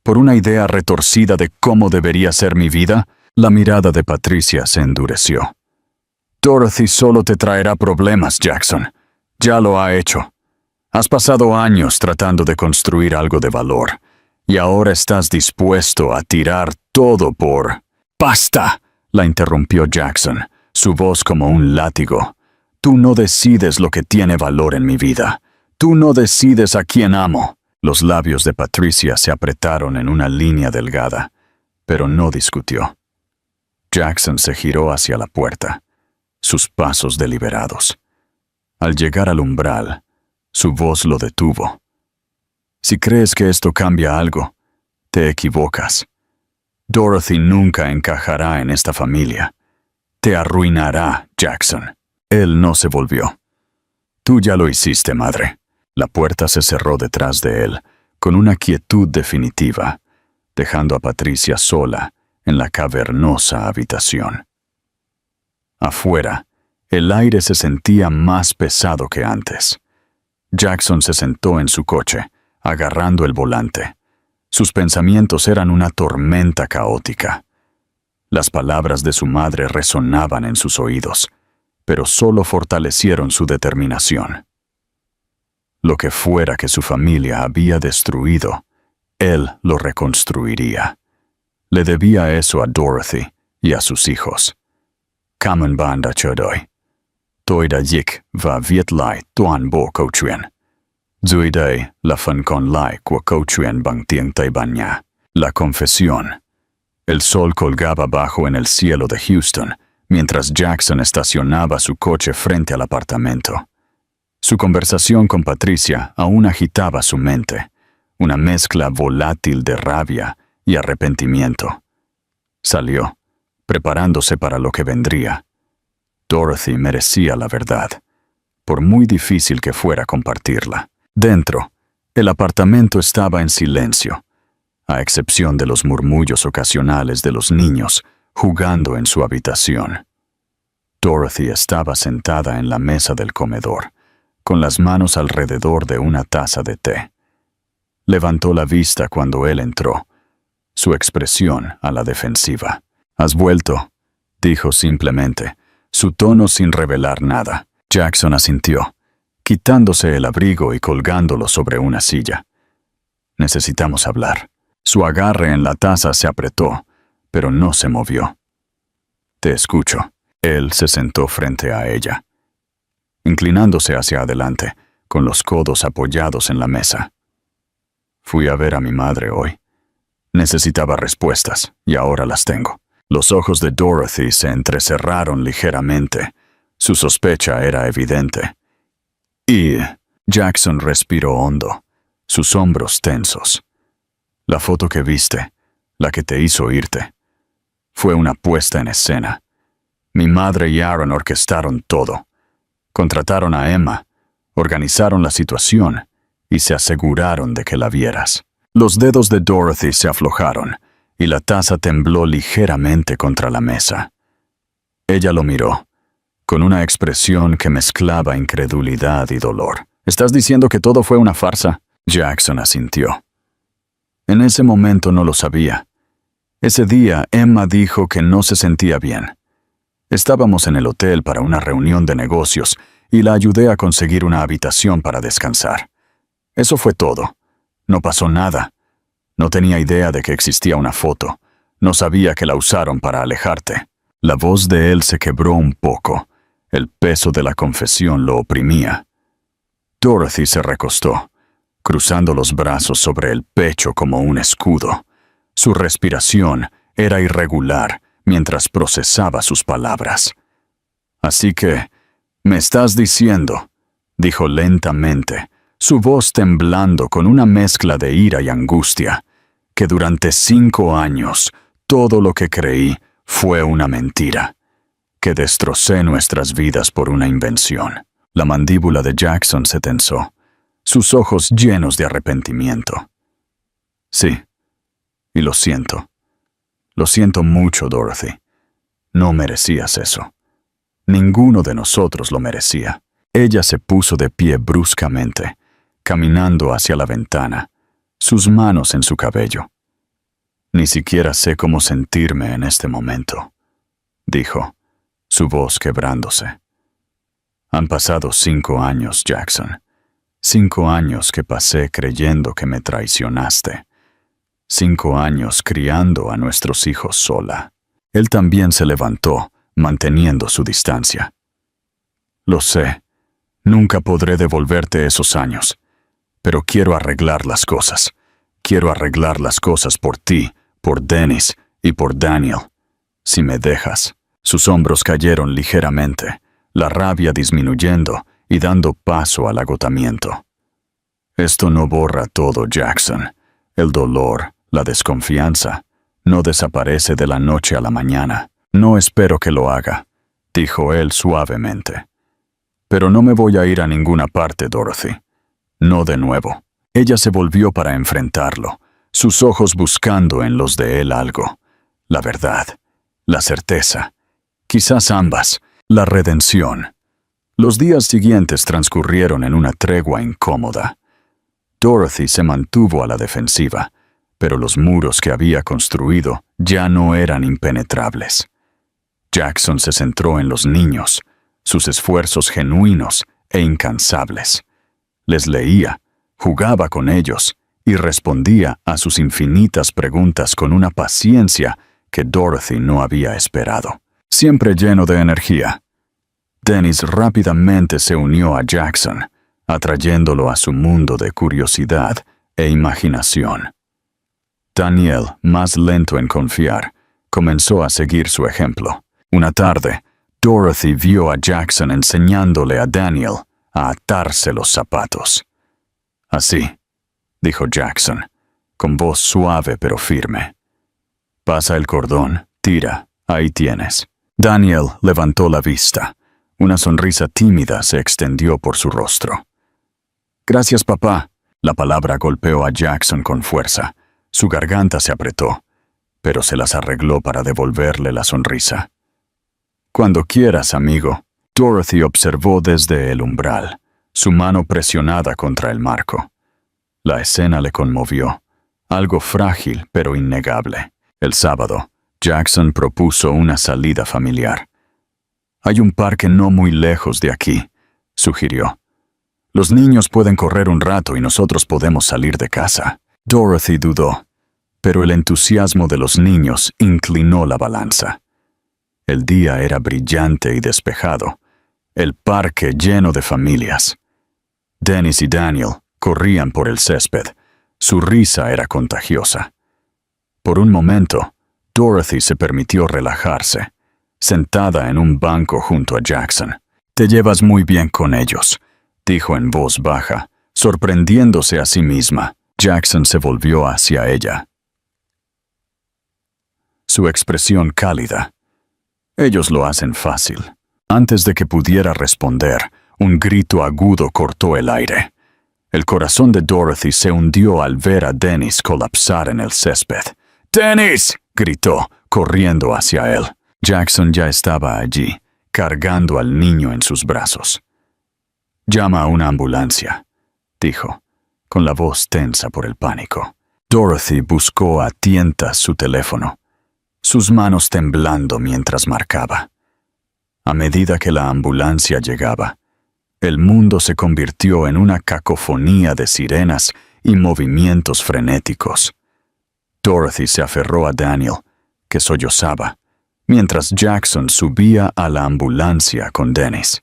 ¿Por una idea retorcida de cómo debería ser mi vida?». La mirada de Patricia se endureció. «Dorothy solo te traerá problemas, Jackson. Ya lo ha hecho. Has pasado años tratando de construir algo de valor, y ahora estás dispuesto a tirar todo por...». «¡Basta!», la interrumpió Jackson, su voz como un látigo. «Tú no decides lo que tiene valor en mi vida. Tú no decides a quién amo». Los labios de Patricia se apretaron en una línea delgada, pero no discutió. Jackson se giró hacia la puerta, sus pasos deliberados. Al llegar al umbral, su voz lo detuvo. «Si crees que esto cambia algo, te equivocas. Dorothy nunca encajará en esta familia. Te arruinará, Jackson». Él no se volvió. «Tú ya lo hiciste, madre». La puerta se cerró detrás de él, con una quietud definitiva, dejando a Patricia sola en la cavernosa habitación. Afuera, el aire se sentía más pesado que antes. Jackson se sentó en su coche, agarrando el volante. Sus pensamientos eran una tormenta caótica. Las palabras de su madre resonaban en sus oídos, pero solo fortalecieron su determinación. Lo que fuera que su familia había destruido, él lo reconstruiría. Le debía eso a Dorothy y a sus hijos. Kamen banda chodoi. Toida yik va viet lai tuan bo cochuen. Zuidei la fan con lai qua cochuen bang tieng taibanya. La confesión. El sol colgaba bajo en el cielo de Houston, mientras Jackson estacionaba su coche frente al apartamento. Su conversación con Patricia aún agitaba su mente, una mezcla volátil de rabia y arrepentimiento. Salió, preparándose para lo que vendría. Dorothy merecía la verdad, por muy difícil que fuera compartirla. Dentro, el apartamento estaba en silencio, a excepción de los murmullos ocasionales de los niños jugando en su habitación. Dorothy estaba sentada en la mesa del comedor, con las manos alrededor de una taza de té. Levantó la vista cuando él entró, su expresión a la defensiva. «¿Has vuelto?», dijo simplemente, su tono sin revelar nada. Jackson asintió, quitándose el abrigo y colgándolo sobre una silla. «Necesitamos hablar». Su agarre en la taza se apretó, pero no se movió. «Te escucho». Él se sentó frente a ella, inclinándose hacia adelante, con los codos apoyados en la mesa. «Fui a ver a mi madre hoy. Necesitaba respuestas, y ahora las tengo». Los ojos de Dorothy se entrecerraron ligeramente. Su sospecha era evidente. Y Jackson respiró hondo, sus hombros tensos. «La foto que viste, la que te hizo irte, fue una puesta en escena. Mi madre y Aaron orquestaron todo. Contrataron a Emma, organizaron la situación y se aseguraron de que la vieras». Los dedos de Dorothy se aflojaron y la taza tembló ligeramente contra la mesa. Ella lo miró, con una expresión que mezclaba incredulidad y dolor. «¿Estás diciendo que todo fue una farsa?». Jackson asintió. En ese momento no lo sabía. Ese día Emma dijo que no se sentía bien. Estábamos en el hotel para una reunión de negocios y la ayudé a conseguir una habitación para descansar. Eso fue todo. No pasó nada. No tenía idea de que existía una foto. No sabía que la usaron para alejarte. La voz de él se quebró un poco. El peso de la confesión lo oprimía. Dorothy se recostó, cruzando los brazos sobre el pecho como un escudo. Su respiración era irregular mientras procesaba sus palabras. «Así que, me estás diciendo», dijo lentamente, su voz temblando con una mezcla de ira y angustia, «que durante 5 años todo lo que creí fue una mentira, que destrocé nuestras vidas por una invención». La mandíbula de Jackson se tensó, sus ojos llenos de arrepentimiento. «Sí, y lo siento. Lo siento mucho, Dorothy. No merecías eso. Ninguno de nosotros lo merecía». Ella se puso de pie bruscamente, caminando hacia la ventana, sus manos en su cabello. «Ni siquiera sé cómo sentirme en este momento», dijo, su voz quebrándose. «Han pasado 5 años, Jackson. 5 años que pasé creyendo que me traicionaste. 5 años criando a nuestros hijos sola». Él también se levantó, manteniendo su distancia. «Lo sé. Nunca podré devolverte esos años. Pero quiero arreglar las cosas. Quiero arreglar las cosas por ti, por Dennis y por Daniel. Si me dejas». Sus hombros cayeron ligeramente, la rabia disminuyendo y dando paso al agotamiento. «Esto no borra todo, Jackson. El dolor, la desconfianza, no desaparece de la noche a la mañana. No espero que lo haga», dijo él suavemente. «Pero no me voy a ir a ninguna parte, Dorothy. No de nuevo». Ella se volvió para enfrentarlo, sus ojos buscando en los de él algo. La verdad, la certeza, quizás ambas, la redención. Los días siguientes transcurrieron en una tregua incómoda. Dorothy se mantuvo a la defensiva, pero los muros que había construido ya no eran impenetrables. Jackson se centró en los niños, sus esfuerzos genuinos e incansables. Les leía, jugaba con ellos y respondía a sus infinitas preguntas con una paciencia que Dorothy no había esperado. Siempre lleno de energía, Dennis rápidamente se unió a Jackson, atrayéndolo a su mundo de curiosidad e imaginación. Daniel, más lento en confiar, comenzó a seguir su ejemplo. Una tarde, Dorothy vio a Jackson enseñándole a Daniel a atarse los zapatos. «Así», dijo Jackson, con voz suave pero firme. «Pasa el cordón, tira, ahí tienes». Daniel levantó la vista. Una sonrisa tímida se extendió por su rostro. «Gracias, papá». La palabra golpeó a Jackson con fuerza. Su garganta se apretó, pero se las arregló para devolverle la sonrisa. «Cuando quieras, amigo». Dorothy observó desde el umbral, su mano presionada contra el marco. La escena le conmovió, algo frágil pero innegable. El sábado, Jackson propuso una salida familiar. «Hay un parque no muy lejos de aquí», sugirió. «Los niños pueden correr un rato y nosotros podemos salir de casa». Dorothy dudó, pero el entusiasmo de los niños inclinó la balanza. El día era brillante y despejado, el parque lleno de familias. Dennis y Daniel corrían por el césped. Su risa era contagiosa. Por un momento, Dorothy se permitió relajarse, sentada en un banco junto a Jackson. «Te llevas muy bien con ellos», dijo en voz baja, sorprendiéndose a sí misma. Jackson se volvió hacia ella. Su expresión cálida. «Ellos lo hacen fácil». Antes de que pudiera responder, un grito agudo cortó el aire. El corazón de Dorothy se hundió al ver a Dennis colapsar en el césped. «¡Dennis!», gritó, corriendo hacia él. Jackson ya estaba allí, cargando al niño en sus brazos. «Llama a una ambulancia», dijo, con la voz tensa por el pánico. Dorothy buscó a tientas su teléfono, sus manos temblando mientras marcaba. A medida que la ambulancia llegaba, el mundo se convirtió en una cacofonía de sirenas y movimientos frenéticos. Dorothy se aferró a Daniel, que sollozaba, mientras Jackson subía a la ambulancia con Dennis.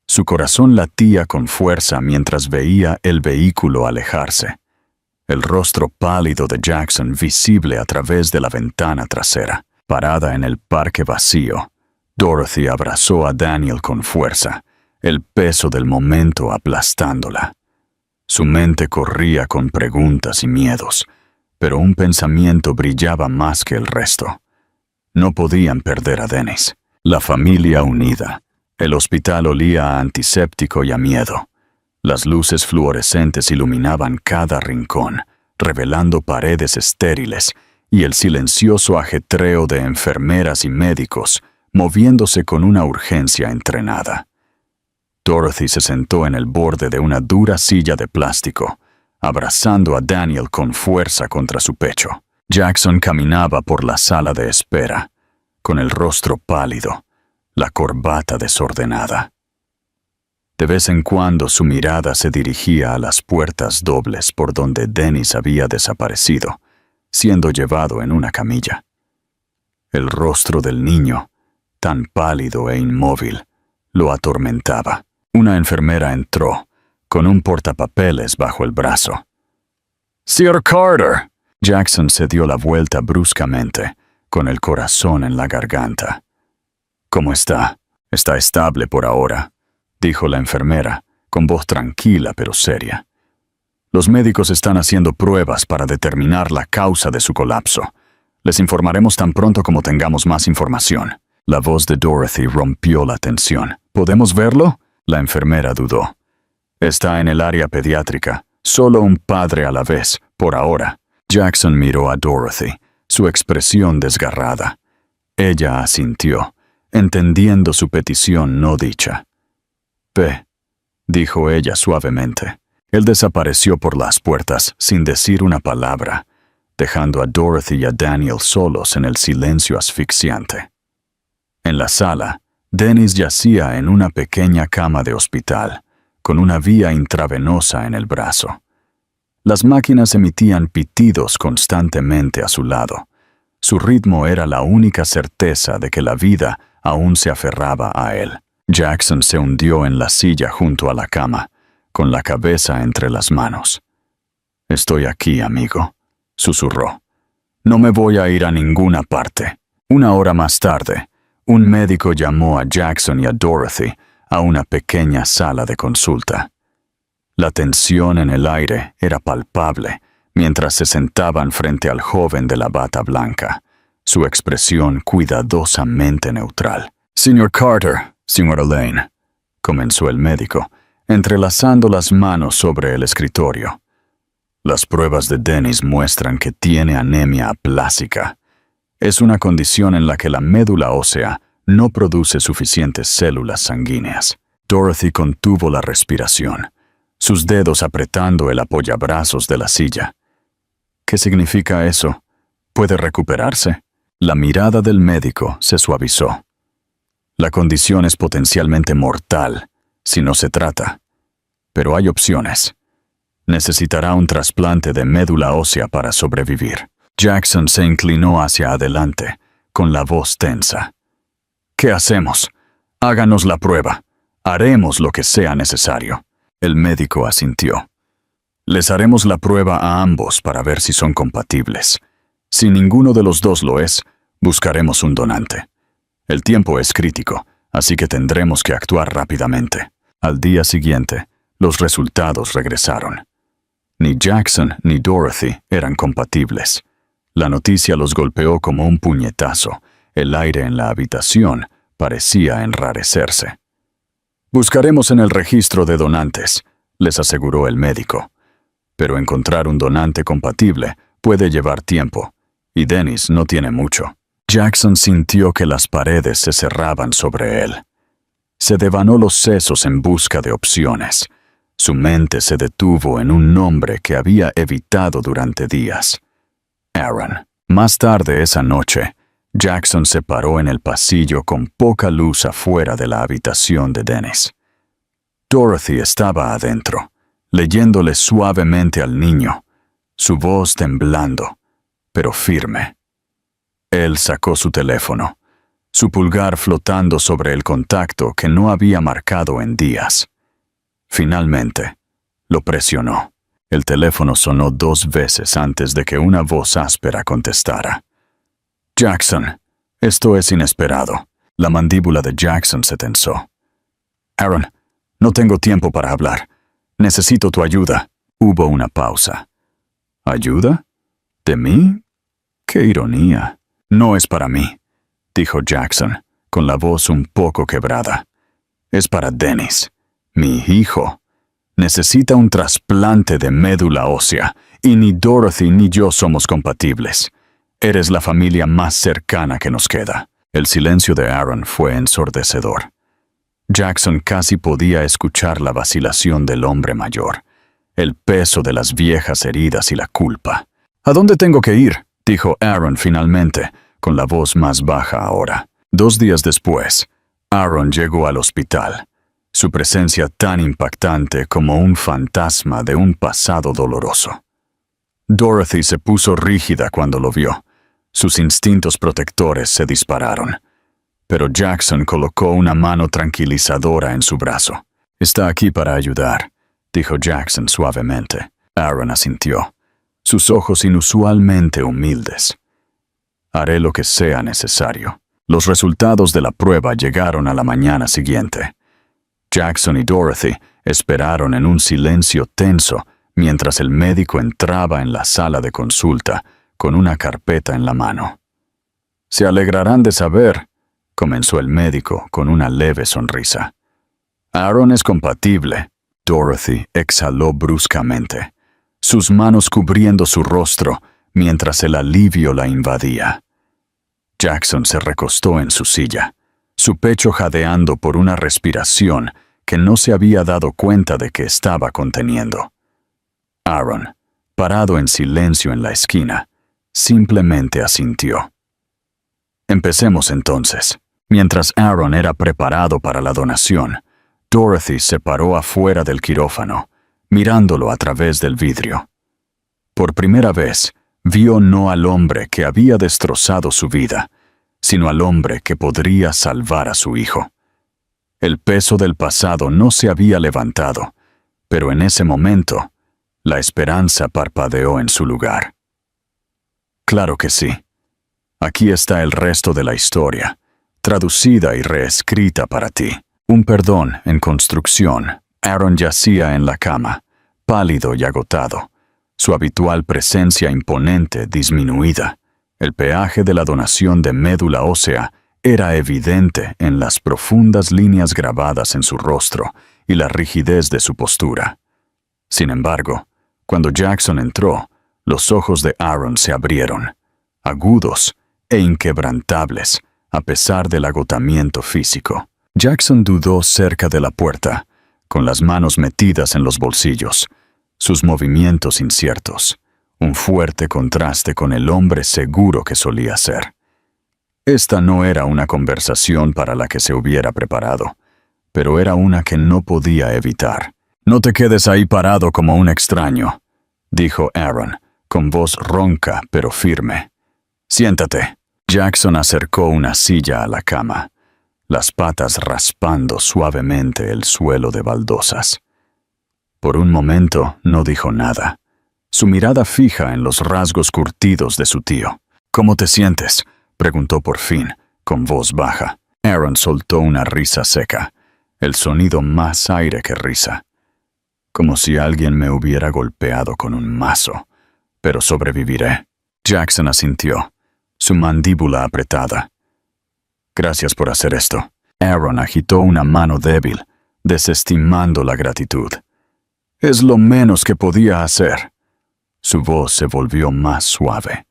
Su corazón latía con fuerza mientras veía el vehículo alejarse, el rostro pálido de Jackson visible a través de la ventana trasera. Parada en el parque vacío, Dorothy abrazó a Daniel con fuerza, el peso del momento aplastándola. Su mente corría con preguntas y miedos, pero un pensamiento brillaba más que el resto. No podían perder a Dennis. La familia unida. El hospital olía a antiséptico y a miedo. Las luces fluorescentes iluminaban cada rincón, revelando paredes estériles y el silencioso ajetreo de enfermeras y médicos, moviéndose con una urgencia entrenada. Dorothy se sentó en el borde de una dura silla de plástico, abrazando a Daniel con fuerza contra su pecho. Jackson caminaba por la sala de espera, con el rostro pálido, la corbata desordenada. De vez en cuando su mirada se dirigía a las puertas dobles por donde Dennis había desaparecido, siendo llevado en una camilla. El rostro del niño, tan pálido e inmóvil, lo atormentaba. Una enfermera entró, con un portapapeles bajo el brazo. «Sir Carter». Jackson se dio la vuelta bruscamente, con el corazón en la garganta. «¿Cómo está? Está estable por ahora», dijo la enfermera, con voz tranquila pero seria. «Los médicos están haciendo pruebas para determinar la causa de su colapso. Les informaremos tan pronto como tengamos más información». La voz de Dorothy rompió la tensión. «¿Podemos verlo?», la enfermera dudó. «Está en el área pediátrica. Solo un padre a la vez, por ahora». Jackson miró a Dorothy, su expresión desgarrada. Ella asintió, entendiendo su petición no dicha. «Ve», dijo ella suavemente. Él desapareció por las puertas sin decir una palabra, dejando a Dorothy y a Daniel solos en el silencio asfixiante. En la sala, Dennis yacía en una pequeña cama de hospital, con una vía intravenosa en el brazo. Las máquinas emitían pitidos constantemente a su lado. Su ritmo era la única certeza de que la vida aún se aferraba a él. Jackson se hundió en la silla junto a la cama, con la cabeza entre las manos. «Estoy aquí, amigo», susurró. «No me voy a ir a ninguna parte». Una hora más tarde, un médico llamó a Jackson y a Dorothy a una pequeña sala de consulta. La tensión en el aire era palpable mientras se sentaban frente al joven de la bata blanca, su expresión cuidadosamente neutral. «Señor Carter, señora Lane», comenzó el médico, entrelazando las manos sobre el escritorio. «Las pruebas de Dennis muestran que tiene anemia aplásica. Es una condición en la que la médula ósea no produce suficientes células sanguíneas». Dorothy contuvo la respiración, sus dedos apretando el apoyabrazos de la silla. «¿Qué significa eso? ¿Puede recuperarse?» La mirada del médico se suavizó. «La condición es potencialmente mortal, si no se trata. Pero hay opciones. Necesitará un trasplante de médula ósea para sobrevivir». Jackson se inclinó hacia adelante, con la voz tensa. «¿Qué hacemos? Háganos la prueba. Haremos lo que sea necesario». El médico asintió. «Les haremos la prueba a ambos para ver si son compatibles. Si ninguno de los dos lo es, buscaremos un donante. El tiempo es crítico, así que tendremos que actuar rápidamente». Al día siguiente, los resultados regresaron. Ni Jackson ni Dorothy eran compatibles. La noticia los golpeó como un puñetazo. El aire en la habitación parecía enrarecerse. «Buscaremos en el registro de donantes», les aseguró el médico. «Pero encontrar un donante compatible puede llevar tiempo, y Dennis no tiene mucho». Jackson sintió que las paredes se cerraban sobre él. Se devanó los sesos en busca de opciones. Su mente se detuvo en un nombre que había evitado durante días: Aaron. Más tarde esa noche, Jackson se paró en el pasillo con poca luz afuera de la habitación de Dennis. Dorothy estaba adentro, leyéndole suavemente al niño, su voz temblando, pero firme. Él sacó su teléfono, su pulgar flotando sobre el contacto que no había marcado en días. Finalmente, lo presionó. El teléfono sonó 2 veces antes de que una voz áspera contestara. «Jackson, esto es inesperado». La mandíbula de Jackson se tensó. «Aaron, no tengo tiempo para hablar. Necesito tu ayuda». Hubo una pausa. «¿Ayuda? ¿De mí? ¡Qué ironía!». «No es para mí», dijo Jackson, con la voz un poco quebrada. «Es para Dennis, mi hijo. Necesita un trasplante de médula ósea, y ni Dorothy ni yo somos compatibles. Eres la familia más cercana que nos queda». El silencio de Aaron fue ensordecedor. Jackson casi podía escuchar la vacilación del hombre mayor, el peso de las viejas heridas y la culpa. «¿A dónde tengo que ir?», dijo Aaron finalmente, con la voz más baja ahora. 2 días después, Aaron llegó al hospital, su presencia tan impactante como un fantasma de un pasado doloroso. Dorothy se puso rígida cuando lo vio. Sus instintos protectores se dispararon. Pero Jackson colocó una mano tranquilizadora en su brazo. «Está aquí para ayudar», dijo Jackson suavemente. Aaron asintió, sus ojos inusualmente humildes. «Haré lo que sea necesario». Los resultados de la prueba llegaron a la mañana siguiente. Jackson y Dorothy esperaron en un silencio tenso mientras el médico entraba en la sala de consulta con una carpeta en la mano. «Se alegrarán de saber», comenzó el médico con una leve sonrisa. «Aaron es compatible». Dorothy exhaló bruscamente, sus manos cubriendo su rostro mientras el alivio la invadía. Jackson se recostó en su silla, su pecho jadeando por una respiración que no se había dado cuenta de que estaba conteniendo. Aaron, parado en silencio en la esquina, Simplemente asintió. Empecemos entonces. Mientras Aaron era preparado para la donación, Dorothy se paró afuera del quirófano, mirándolo a través del vidrio. Por primera vez, vio no al hombre que había destrozado su vida, sino al hombre que podría salvar a su hijo. El peso del pasado no se había levantado, pero en ese momento, la esperanza parpadeó en su lugar. Claro que sí. Aquí está el resto de la historia, traducida y reescrita para ti. Un perdón en construcción. Aaron yacía en la cama, pálido y agotado, su habitual presencia imponente disminuida. El peaje de la donación de médula ósea era evidente en las profundas líneas grabadas en su rostro y la rigidez de su postura. Sin embargo, cuando Jackson entró, los ojos de Aaron se abrieron, agudos e inquebrantables, a pesar del agotamiento físico. Jackson dudó cerca de la puerta, con las manos metidas en los bolsillos, sus movimientos inciertos, un fuerte contraste con el hombre seguro que solía ser. Esta no era una conversación para la que se hubiera preparado, pero era una que no podía evitar. «No te quedes ahí parado como un extraño», dijo Aaron, con voz ronca pero firme. «Siéntate». Jackson acercó una silla a la cama, las patas raspando suavemente el suelo de baldosas. Por un momento no dijo nada, su mirada fija en los rasgos curtidos de su tío. «¿Cómo te sientes?», preguntó por fin, con voz baja. Aaron soltó una risa seca, el sonido más aire que risa. «Como si alguien me hubiera golpeado con un mazo, pero sobreviviré». Jackson asintió, su mandíbula apretada. «Gracias por hacer esto». Aaron agitó una mano débil, desestimando la gratitud. «Es lo menos que podía hacer». Su voz se volvió más suave,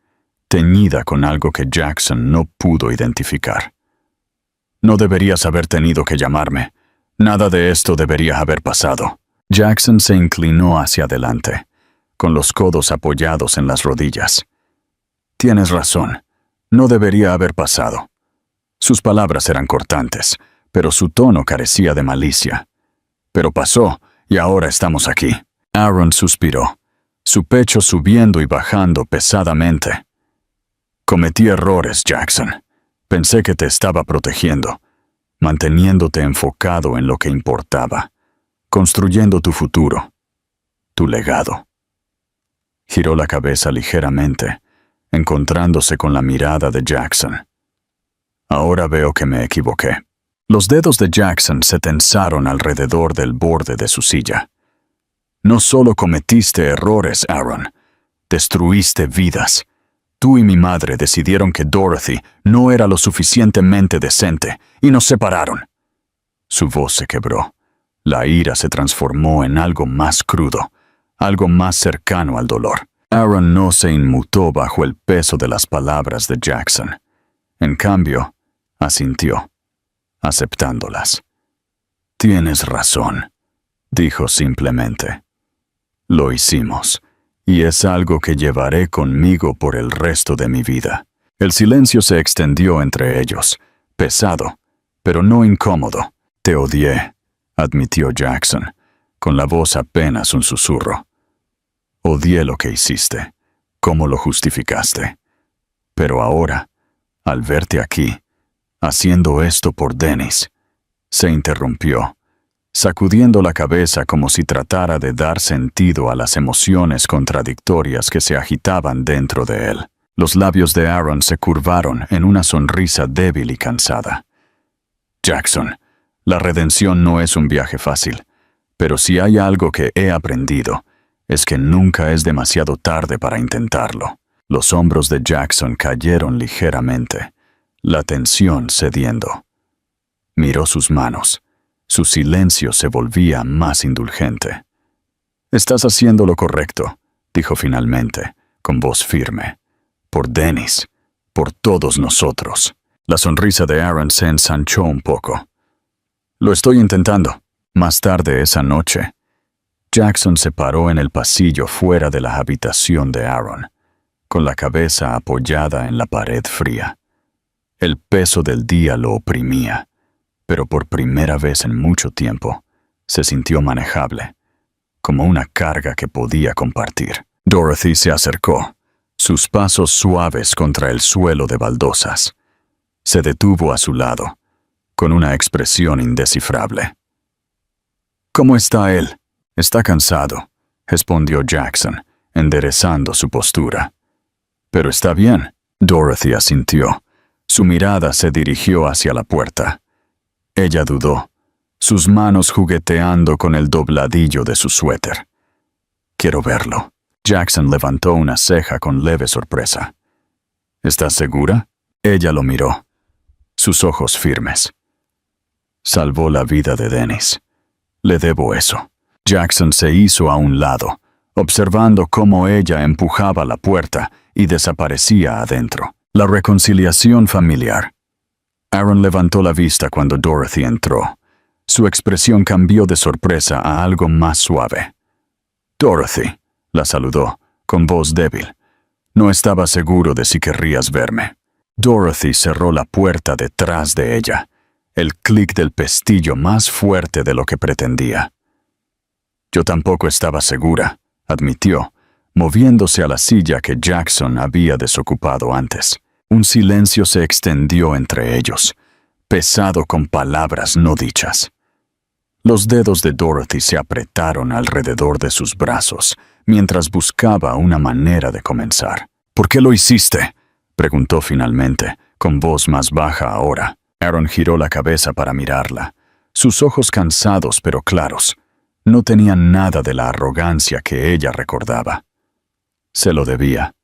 teñida con algo que Jackson no pudo identificar. «No deberías haber tenido que llamarme. Nada de esto debería haber pasado». Jackson se inclinó hacia adelante, con los codos apoyados en las rodillas. «Tienes razón. No debería haber pasado». Sus palabras eran cortantes, pero su tono carecía de malicia. «Pero pasó, y ahora estamos aquí». Aaron suspiró, su pecho subiendo y bajando pesadamente. «Cometí errores, Jackson. Pensé que te estaba protegiendo, manteniéndote enfocado en lo que importaba, construyendo tu futuro, tu legado». Giró la cabeza ligeramente, encontrándose con la mirada de Jackson. «Ahora veo que me equivoqué». Los dedos de Jackson se tensaron alrededor del borde de su silla. «No solo cometiste errores, Aaron, destruiste vidas. Tú y mi madre decidieron que Dorothy no era lo suficientemente decente y nos separaron». Su voz se quebró. La ira se transformó en algo más crudo, algo más cercano al dolor. Aaron no se inmutó bajo el peso de las palabras de Jackson. En cambio, asintió, aceptándolas. «Tienes razón», dijo simplemente. «Lo hicimos, y es algo que llevaré conmigo por el resto de mi vida». El silencio se extendió entre ellos, pesado, pero no incómodo. «Te odié», admitió Jackson, con la voz apenas un susurro. «Odié lo que hiciste, cómo lo justificaste. Pero ahora, al verte aquí, haciendo esto por Dennis», se interrumpió, sacudiendo la cabeza como si tratara de dar sentido a las emociones contradictorias que se agitaban dentro de él. Los labios de Aaron se curvaron en una sonrisa débil y cansada. «Jackson, la redención no es un viaje fácil, pero si hay algo que he aprendido, es que nunca es demasiado tarde para intentarlo». Los hombros de Jackson cayeron ligeramente, la tensión cediendo. Miró sus manos. Su silencio se volvía más indulgente. «Estás haciendo lo correcto», dijo finalmente, con voz firme. «Por Dennis, por todos nosotros». La sonrisa de Aaron se ensanchó un poco. «Lo estoy intentando». Más tarde esa noche, Jackson se paró en el pasillo fuera de la habitación de Aaron. con la cabeza apoyada en la pared fría. El peso del día lo oprimía, pero por primera vez en mucho tiempo se sintió manejable, como una carga que podía compartir. Dorothy se acercó, sus pasos suaves contra el suelo de baldosas. Se detuvo a su lado, con una expresión indescifrable. «¿Cómo está él?» «Está cansado», respondió Jackson, enderezando su postura. «Pero está bien», Dorothy asintió. Su mirada se dirigió hacia la puerta. Ella dudó, sus manos jugueteando con el dobladillo de su suéter. «Quiero verlo». Jackson levantó una ceja con leve sorpresa. «¿Estás segura?» Ella lo miró, sus ojos firmes. «Salvó la vida de Dennis. Le debo eso». Jackson se hizo a un lado, observando cómo ella empujaba la puerta y desaparecía adentro. La reconciliación familiar. Aaron levantó la vista cuando Dorothy entró. Su expresión cambió de sorpresa a algo más suave. «Dorothy», la saludó, con voz débil. «No estaba seguro de si querrías verme». Dorothy cerró la puerta detrás de ella, el clic del pestillo más fuerte de lo que pretendía. «Yo tampoco estaba segura», admitió, moviéndose a la silla que Jackson había desocupado antes. Un silencio se extendió entre ellos, pesado con palabras no dichas. Los dedos de Dorothy se apretaron alrededor de sus brazos, mientras buscaba una manera de comenzar. «¿Por qué lo hiciste?», preguntó finalmente, con voz más baja ahora. Aaron giró la cabeza para mirarla. Sus ojos cansados pero claros no tenían nada de la arrogancia que ella recordaba. «Se lo debía»,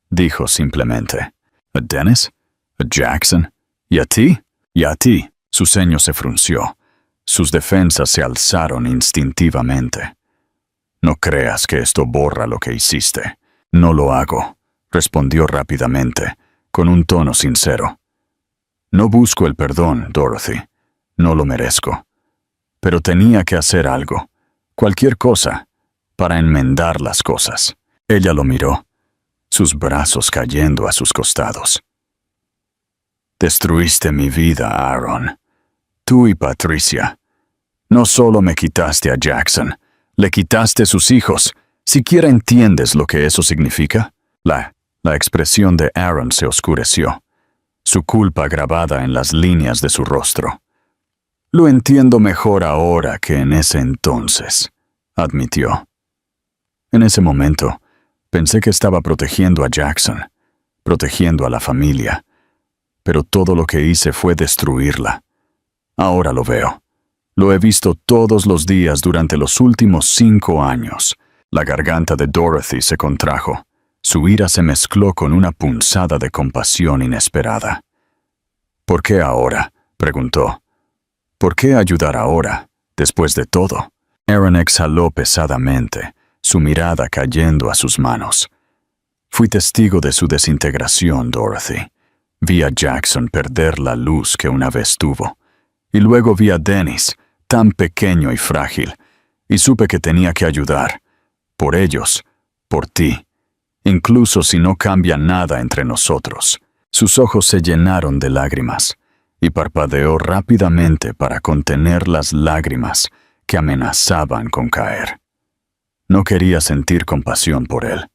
dijo simplemente. «¿A Dennis? ¿A Jackson? ¿Y a ti?» «Y a ti». Su ceño se frunció. Sus defensas se alzaron instintivamente. «No creas que esto borra lo que hiciste». «No lo hago», respondió rápidamente, con un tono sincero. «No busco el perdón, Dorothy. No lo merezco. Pero tenía que hacer algo, cualquier cosa, para enmendar las cosas». Ella lo miró, sus brazos cayendo a sus costados. «Destruiste mi vida, Aaron. Tú y Patricia. No solo me quitaste a Jackson, le quitaste sus hijos. ¿Siquiera entiendes lo que eso significa?» La expresión de Aaron se oscureció, su culpa grabada en las líneas de su rostro. «Lo entiendo mejor ahora que en ese entonces», admitió. «En ese momento, pensé que estaba protegiendo a Jackson, protegiendo a la familia, pero todo lo que hice fue destruirla. Ahora lo veo. Lo he visto todos los días durante los últimos 5 años». La garganta de Dorothy se contrajo. Su ira se mezcló con una punzada de compasión inesperada. «¿Por qué ahora?», preguntó. «¿Por qué ayudar ahora, después de todo?» Aaron exhaló pesadamente, su mirada cayendo a sus manos. «Fui testigo de su desintegración, Dorothy. Vi a Jackson perder la luz que una vez tuvo. Y luego vi a Dennis, tan pequeño y frágil, y supe que tenía que ayudar. Por ellos, por ti. Incluso si no cambia nada entre nosotros». Sus ojos se llenaron de lágrimas, y parpadeó rápidamente para contener las lágrimas que amenazaban con caer. No quería sentir compasión por él.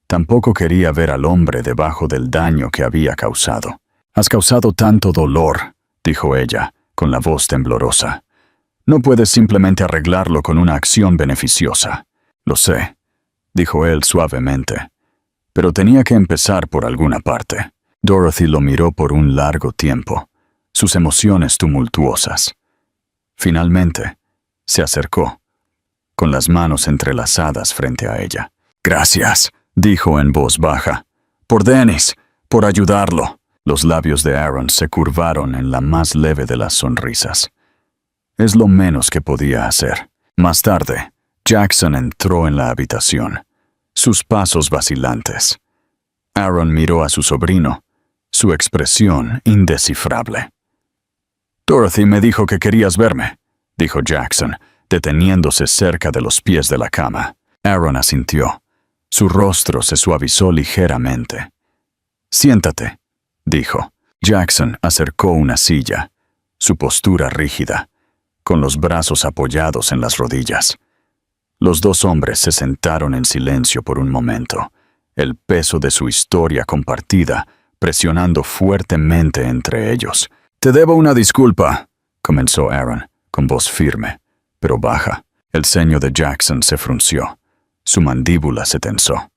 Tampoco quería ver al hombre debajo del daño que había causado. «Has causado tanto dolor», dijo ella, con la voz temblorosa. «No puedes simplemente arreglarlo con una acción beneficiosa». «Lo sé», dijo él suavemente. «Pero tenía que empezar por alguna parte». Dorothy lo miró por un largo tiempo, sus emociones tumultuosas. Finalmente, se acercó, con las manos entrelazadas frente a ella. «Gracias», dijo en voz baja. «Por Dennis, por ayudarlo». Los labios de Aaron se curvaron en la más leve de las sonrisas. Es lo menos que podía hacer. Más tarde, Jackson entró en la habitación, sus pasos vacilantes. Aaron miró a su sobrino, su expresión indescifrable. «Dorothy me dijo que querías verme», dijo Jackson, deteniéndose cerca de los pies de la cama. Aaron asintió, Su rostro se suavizó ligeramente. «Siéntate», dijo. Jackson acercó una silla, su postura rígida, con los brazos apoyados en las rodillas. Los dos hombres se sentaron en silencio por un momento, el peso de su historia compartida presionando fuertemente entre ellos. «Te debo una disculpa», comenzó Aaron, con voz firme, pero baja. El ceño de Jackson se frunció. Su mandíbula se tensó.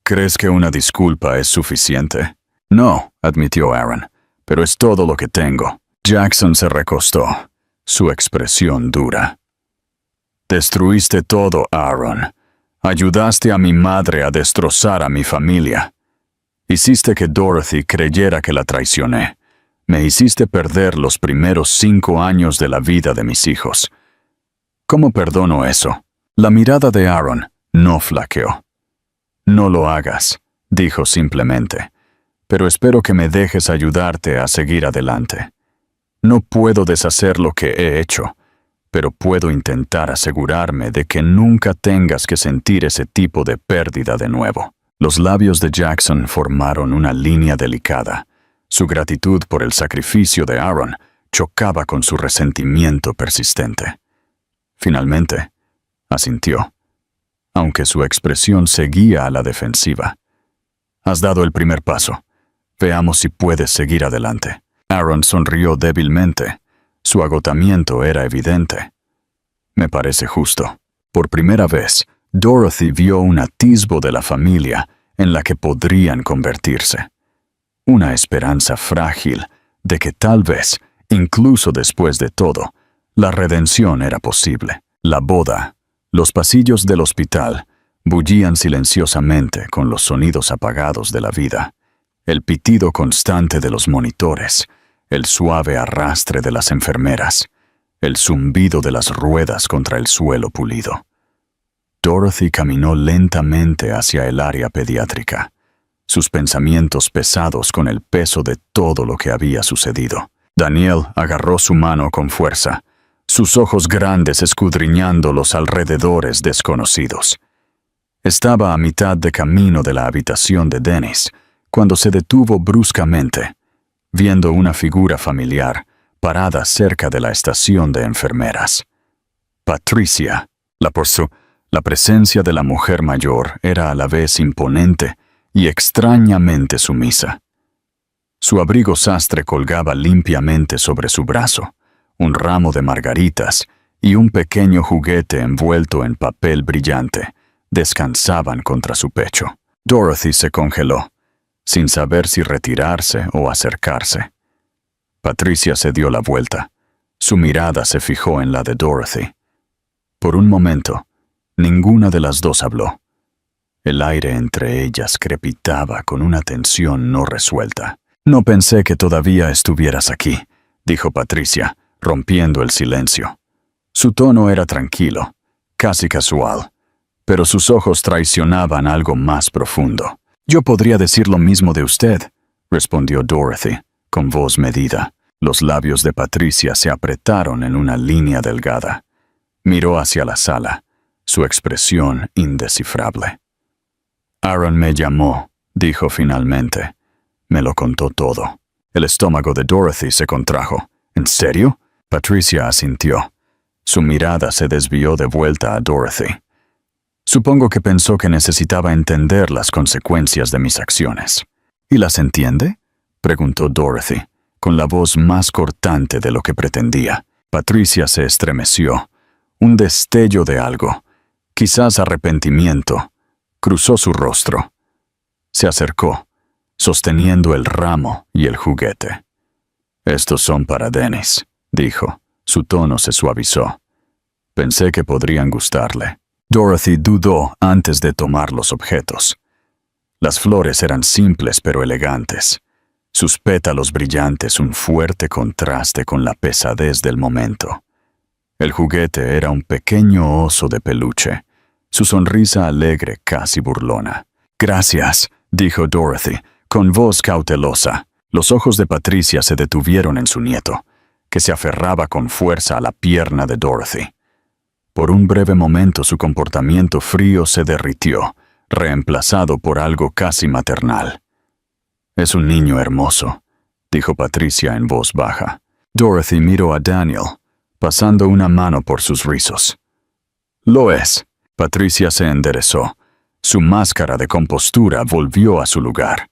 «¿Crees que una disculpa es suficiente?» «No», admitió Aaron, «pero es todo lo que tengo». Jackson se recostó, su expresión dura. «Destruiste todo, Aaron. Ayudaste a mi madre a destrozar a mi familia. Hiciste que Dorothy creyera que la traicioné. Me hiciste perder los primeros 5 años de la vida de mis hijos. ¿Cómo perdono eso?» La mirada de Aaron no flaqueó. «No lo hagas», dijo simplemente, «pero espero que me dejes ayudarte a seguir adelante. No puedo deshacer lo que he hecho, pero puedo intentar asegurarme de que nunca tengas que sentir ese tipo de pérdida de nuevo». Los labios de Jackson formaron una línea delicada. Su gratitud por el sacrificio de Aaron chocaba con su resentimiento persistente. Finalmente, asintió, aunque su expresión seguía a la defensiva. «Has dado el primer paso. Veamos si puedes seguir adelante». Aaron sonrió débilmente. Su agotamiento era evidente. «Me parece justo». Por primera vez, Dorothy vio un atisbo de la familia en la que podrían convertirse. Una esperanza frágil de que tal vez, incluso después de todo, la redención era posible. La boda, los pasillos del hospital, bullían silenciosamente con los sonidos apagados de la vida. El pitido constante de los monitores, el suave arrastre de las enfermeras, el zumbido de las ruedas contra el suelo pulido. Dorothy caminó lentamente hacia el área pediátrica, sus pensamientos pesados con el peso de todo lo que había sucedido. Daniel agarró su mano con fuerza, sus ojos grandes escudriñando los alrededores desconocidos. Estaba a mitad de camino de la habitación de Dennis, cuando se detuvo bruscamente, viendo una figura familiar parada cerca de la estación de enfermeras. Patricia, la presencia de la mujer mayor era a la vez imponente y extrañamente sumisa. Su abrigo sastre colgaba limpiamente sobre su brazo, un ramo de margaritas y un pequeño juguete envuelto en papel brillante descansaban contra su pecho. Dorothy se congeló, sin saber si retirarse o acercarse. Patricia se dio la vuelta. Su mirada se fijó en la de Dorothy. Por un momento, ninguna de las dos habló. El aire entre ellas crepitaba con una tensión no resuelta. «No pensé que todavía estuvieras aquí», dijo Patricia, rompiendo el silencio. Su tono era tranquilo, casi casual, pero sus ojos traicionaban algo más profundo. «Yo podría decir lo mismo de usted», respondió Dorothy, con voz medida. Los labios de Patricia se apretaron en una línea delgada. Miró hacia la sala, su expresión indescifrable. «Aaron me llamó», dijo finalmente. «Me lo contó todo». El estómago de Dorothy se contrajo. «¿En serio?» Patricia asintió. Su mirada se desvió de vuelta a Dorothy. «Supongo que pensó que necesitaba entender las consecuencias de mis acciones». «¿Y las entiende?», preguntó Dorothy, con la voz más cortante de lo que pretendía. Patricia se estremeció. Un destello de algo, quizás arrepentimiento, cruzó su rostro. Se acercó, sosteniendo el ramo y el juguete. «Estos son para Dennis», dijo. Su tono se suavizó. «Pensé que podrían gustarle». Dorothy dudó antes de tomar los objetos. Las flores eran simples pero elegantes. Sus pétalos brillantes un fuerte contraste con la pesadez del momento. El juguete era un pequeño oso de peluche, su sonrisa alegre casi burlona. «Gracias», dijo Dorothy, con voz cautelosa. Los ojos de Patricia se detuvieron en su nieto, que se aferraba con fuerza a la pierna de Dorothy. Por un breve momento su comportamiento frío se derritió, reemplazado por algo casi maternal. «Es un niño hermoso», dijo Patricia en voz baja. Dorothy miró a Daniel, pasando una mano por sus rizos. «Lo es». Patricia se enderezó. Su máscara de compostura volvió a su lugar.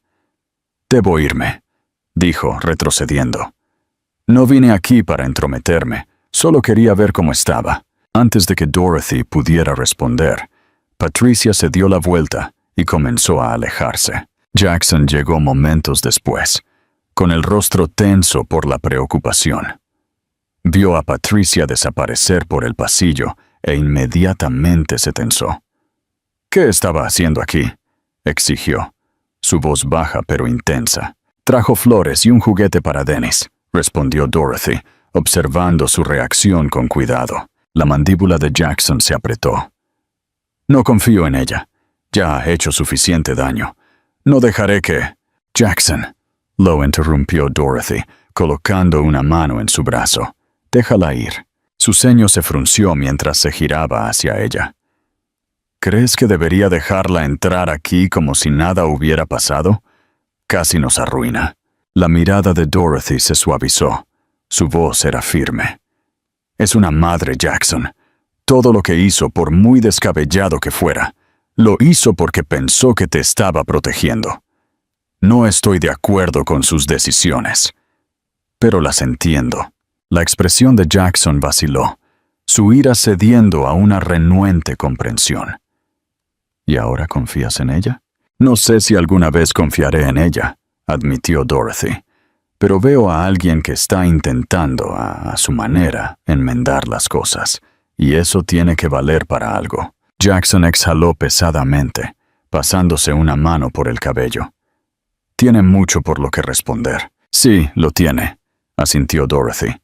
«Debo irme», dijo, retrocediendo. «No vine aquí para entrometerme, solo quería ver cómo estaba». Antes de que Dorothy pudiera responder, Patricia se dio la vuelta y comenzó a alejarse. Jackson llegó momentos después, con el rostro tenso por la preocupación. Vio a Patricia desaparecer por el pasillo e inmediatamente se tensó. «¿Qué estaba haciendo aquí?», exigió, su voz baja pero intensa. «Trajo flores y un juguete para Dennis», respondió Dorothy, observando su reacción con cuidado. La mandíbula de Jackson se apretó. «No confío en ella. Ya ha hecho suficiente daño. No dejaré que...» «Jackson», lo interrumpió Dorothy, colocando una mano en su brazo. «Déjala ir». Su ceño se frunció mientras se giraba hacia ella. «¿Crees que debería dejarla entrar aquí como si nada hubiera pasado? Casi nos arruina». La mirada de Dorothy se suavizó. Su voz era firme. «Es una madre, Jackson. Todo lo que hizo, por muy descabellado que fuera, lo hizo porque pensó que te estaba protegiendo. No estoy de acuerdo con sus decisiones, pero las entiendo». La expresión de Jackson vaciló, su ira cediendo a una renuente comprensión. «¿Y ahora confías en ella?» «No sé si alguna vez confiaré en ella», admitió Dorothy. «Pero veo a alguien que está intentando, a su manera, enmendar las cosas, y eso tiene que valer para algo». Jackson exhaló pesadamente, pasándose una mano por el cabello. «Tiene mucho por lo que responder». «Sí, lo tiene», asintió Dorothy.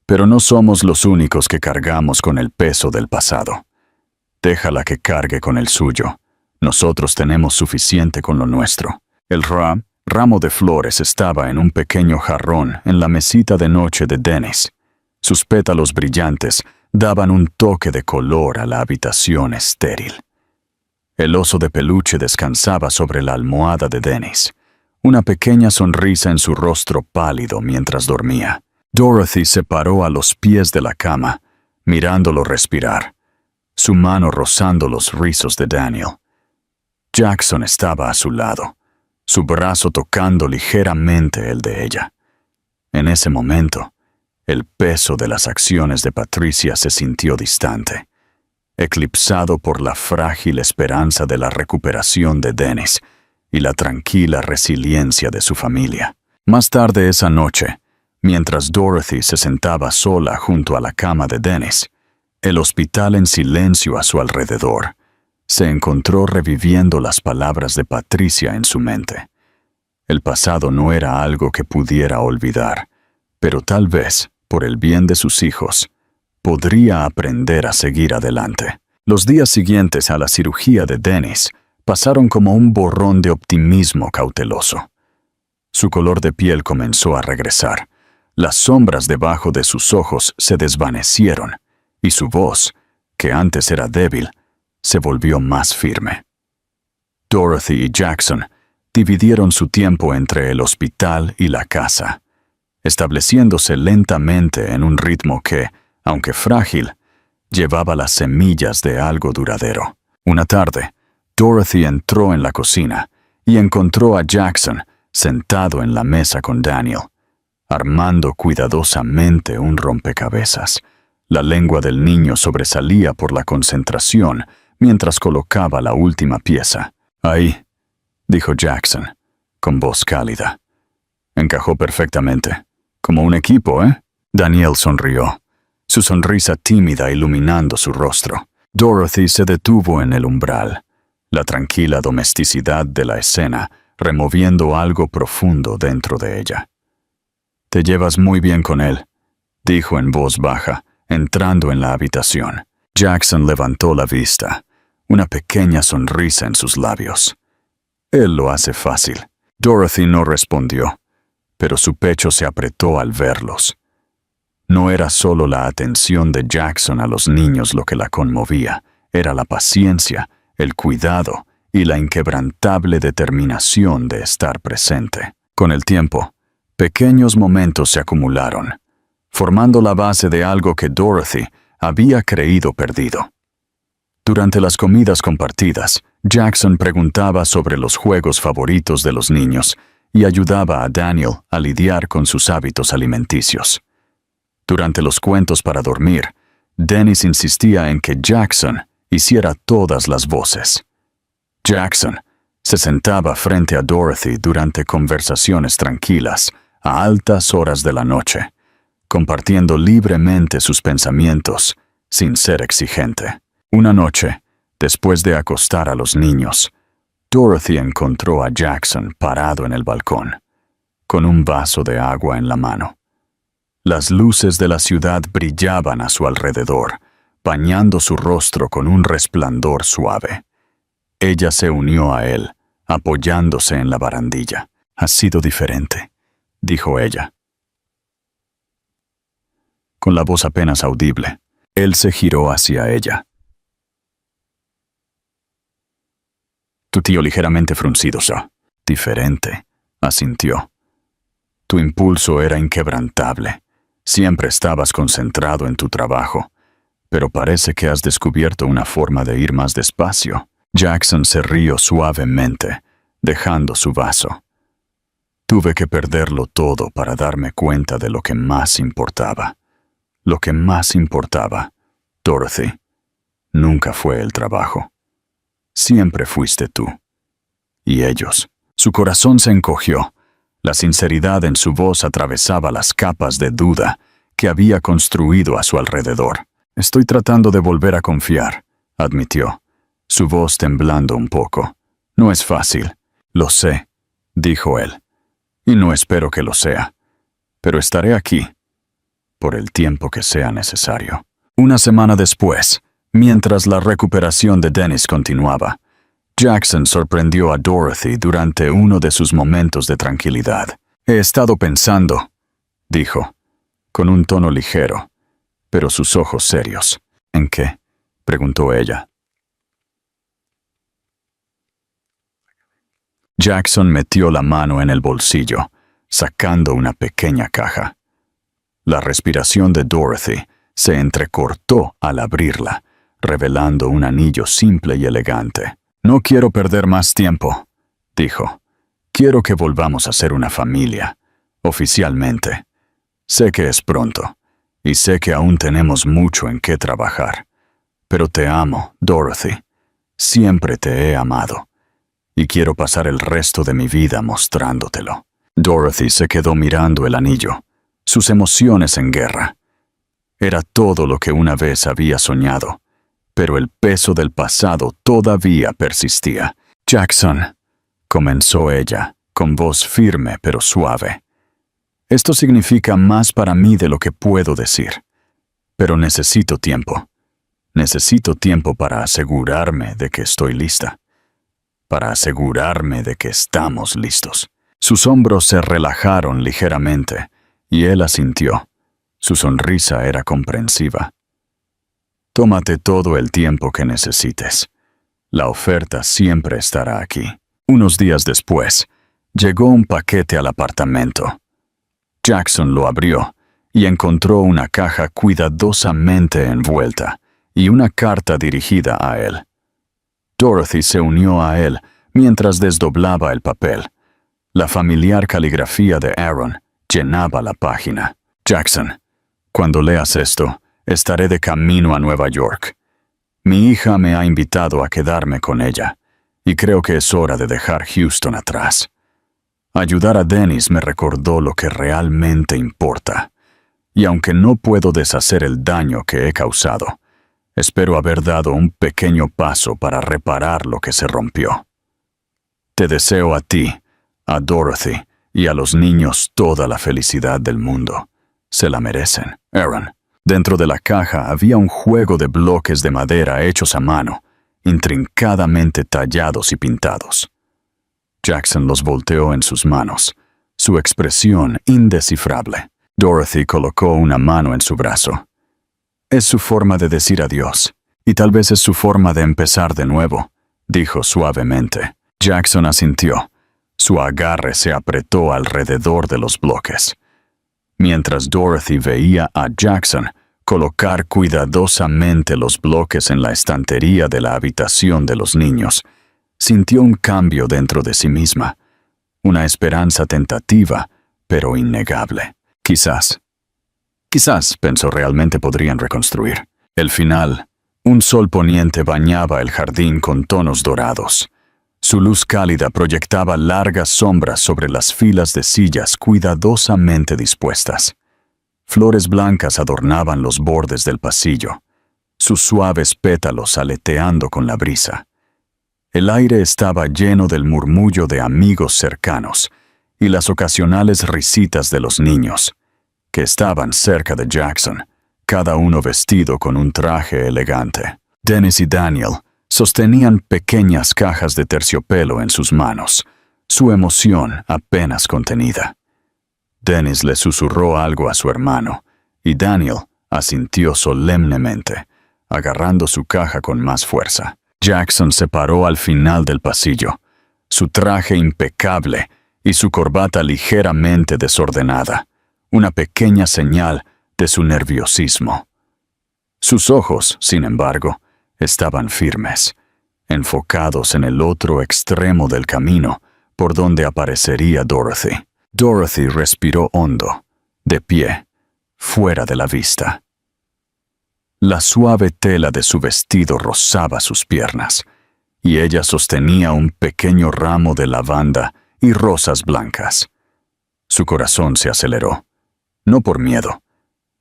«Pero no somos los únicos que cargamos con el peso del pasado. Déjala que cargue con el suyo. Nosotros tenemos suficiente con lo nuestro». El ramo de flores estaba en un pequeño jarrón en la mesita de noche de Dennis. Sus pétalos brillantes daban un toque de color a la habitación estéril. El oso de peluche descansaba sobre la almohada de Dennis, una pequeña sonrisa en su rostro pálido mientras dormía. Dorothy se paró a los pies de la cama, mirándolo respirar, su mano rozando los rizos de Daniel. Jackson estaba a su lado, su brazo tocando ligeramente el de ella. En ese momento, el peso de las acciones de Patricia se sintió distante, eclipsado por la frágil esperanza de la recuperación de Dennis y la tranquila resiliencia de su familia. Más tarde esa noche, mientras Dorothy se sentaba sola junto a la cama de Dennis, el hospital en silencio a su alrededor, se encontró reviviendo las palabras de Patricia en su mente. El pasado no era algo que pudiera olvidar, pero tal vez, por el bien de sus hijos, podría aprender a seguir adelante. Los días siguientes a la cirugía de Dennis pasaron como un borrón de optimismo cauteloso. Su color de piel comenzó a regresar, las sombras debajo de sus ojos se desvanecieron, y su voz, que antes era débil, se volvió más firme. Dorothy y Jackson dividieron su tiempo entre el hospital y la casa, estableciéndose lentamente en un ritmo que, aunque frágil, llevaba las semillas de algo duradero. Una tarde, Dorothy entró en la cocina y encontró a Jackson sentado en la mesa con Daniel, armando cuidadosamente un rompecabezas. La lengua del niño sobresalía por la concentración mientras colocaba la última pieza. «Ahí», dijo Jackson, con voz cálida. «Encajó perfectamente. Como un equipo, ¿eh?» Daniel sonrió, su sonrisa tímida iluminando su rostro. Dorothy se detuvo en el umbral, la tranquila domesticidad de la escena removiendo algo profundo dentro de ella. «Te llevas muy bien con él», dijo en voz baja, entrando en la habitación. Jackson levantó la vista, una pequeña sonrisa en sus labios. «Él lo hace fácil». Dorothy no respondió, pero su pecho se apretó al verlos. No era solo la atención de Jackson a los niños lo que la conmovía, era la paciencia, el cuidado y la inquebrantable determinación de estar presente. Con el tiempo, pequeños momentos se acumularon, formando la base de algo que Dorothy había creído perdido. Durante las comidas compartidas, Jackson preguntaba sobre los juegos favoritos de los niños y ayudaba a Daniel a lidiar con sus hábitos alimenticios. Durante los cuentos para dormir, Dennis insistía en que Jackson hiciera todas las voces. Jackson se sentaba frente a Dorothy durante conversaciones tranquilas a altas horas de la noche, compartiendo libremente sus pensamientos sin ser exigente. Una noche, después de acostar a los niños, Dorothy encontró a Jackson parado en el balcón, con un vaso de agua en la mano. Las luces de la ciudad brillaban a su alrededor, bañando su rostro con un resplandor suave. Ella se unió a él, apoyándose en la barandilla. «Ha sido diferente», dijo ella. Con la voz apenas audible, él se giró hacia ella. Tu tío ligeramente fruncido, «Diferente», asintió. Tu impulso era inquebrantable. Siempre estabas concentrado en tu trabajo, pero parece que has descubierto una forma de ir más despacio. Jackson se rió suavemente, dejando su vaso. Tuve que perderlo todo para darme cuenta de lo que más importaba. Lo que más importaba, Dorothy, nunca fue el trabajo. Siempre fuiste tú. Y ellos. Su corazón se encogió. La sinceridad en su voz atravesaba las capas de duda que había construido a su alrededor. Estoy tratando de volver a confiar, admitió, su voz temblando un poco. No es fácil, lo sé, dijo él, y no espero que lo sea, pero estaré aquí, por el tiempo que sea necesario. Una semana después, mientras la recuperación de Dennis continuaba, Jackson sorprendió a Dorothy durante uno de sus momentos de tranquilidad. He estado pensando, dijo, con un tono ligero, pero sus ojos serios. ¿En qué?, preguntó ella. Jackson metió la mano en el bolsillo, sacando una pequeña caja. La respiración de Dorothy se entrecortó al abrirla, revelando un anillo simple y elegante. No quiero perder más tiempo, dijo. Quiero que volvamos a ser una familia, oficialmente. Sé que es pronto, y sé que aún tenemos mucho en qué trabajar. Pero te amo, Dorothy. Siempre te he amado. Y quiero pasar el resto de mi vida mostrándotelo. Dorothy se quedó mirando el anillo, sus emociones en guerra. Era todo lo que una vez había soñado, pero el peso del pasado todavía persistía. Jackson, comenzó ella, con voz firme pero suave. Esto significa más para mí de lo que puedo decir, pero necesito tiempo. Necesito tiempo para asegurarme de que estoy lista, para asegurarme de que estamos listos. Sus hombros se relajaron ligeramente y él asintió. Su sonrisa era comprensiva. Tómate todo el tiempo que necesites. La oferta siempre estará aquí. Unos días después, llegó un paquete al apartamento. Jackson lo abrió y encontró una caja cuidadosamente envuelta y una carta dirigida a él. Dorothy se unió a él mientras desdoblaba el papel. La familiar caligrafía de Aaron llenaba la página. Jackson, cuando leas esto, estaré de camino a Nueva York. Mi hija me ha invitado a quedarme con ella, y creo que es hora de dejar Houston atrás. Ayudar a Dennis me recordó lo que realmente importa, y aunque no puedo deshacer el daño que he causado, espero haber dado un pequeño paso para reparar lo que se rompió. Te deseo a ti, a Dorothy y a los niños toda la felicidad del mundo. Se la merecen. Aaron. Dentro de la caja había un juego de bloques de madera hechos a mano, intrincadamente tallados y pintados. Jackson los volteó en sus manos, su expresión indescifrable. Dorothy colocó una mano en su brazo. Es su forma de decir adiós, y tal vez es su forma de empezar de nuevo, dijo suavemente. Jackson asintió. Su agarre se apretó alrededor de los bloques. Mientras Dorothy veía a Jackson colocar cuidadosamente los bloques en la estantería de la habitación de los niños, sintió un cambio dentro de sí misma, una esperanza tentativa, pero innegable. Quizás, pensó, realmente podrían reconstruir. El final, un sol poniente bañaba el jardín con tonos dorados. Su luz cálida proyectaba largas sombras sobre las filas de sillas cuidadosamente dispuestas. Flores blancas adornaban los bordes del pasillo, sus suaves pétalos aleteando con la brisa. El aire estaba lleno del murmullo de amigos cercanos y las ocasionales risitas de los niños, que estaban cerca de Jackson, cada uno vestido con un traje elegante. Dennis y Daniel sostenían pequeñas cajas de terciopelo en sus manos, su emoción apenas contenida. Dennis le susurró algo a su hermano, y Daniel asintió solemnemente, agarrando su caja con más fuerza. Jackson se paró al final del pasillo, su traje impecable y su corbata ligeramente desordenada, una pequeña señal de su nerviosismo. Sus ojos, sin embargo, estaban firmes, enfocados en el otro extremo del camino por donde aparecería Dorothy. Dorothy respiró hondo, de pie, fuera de la vista. La suave tela de su vestido rozaba sus piernas, y ella sostenía un pequeño ramo de lavanda y rosas blancas. Su corazón se aceleró, no por miedo,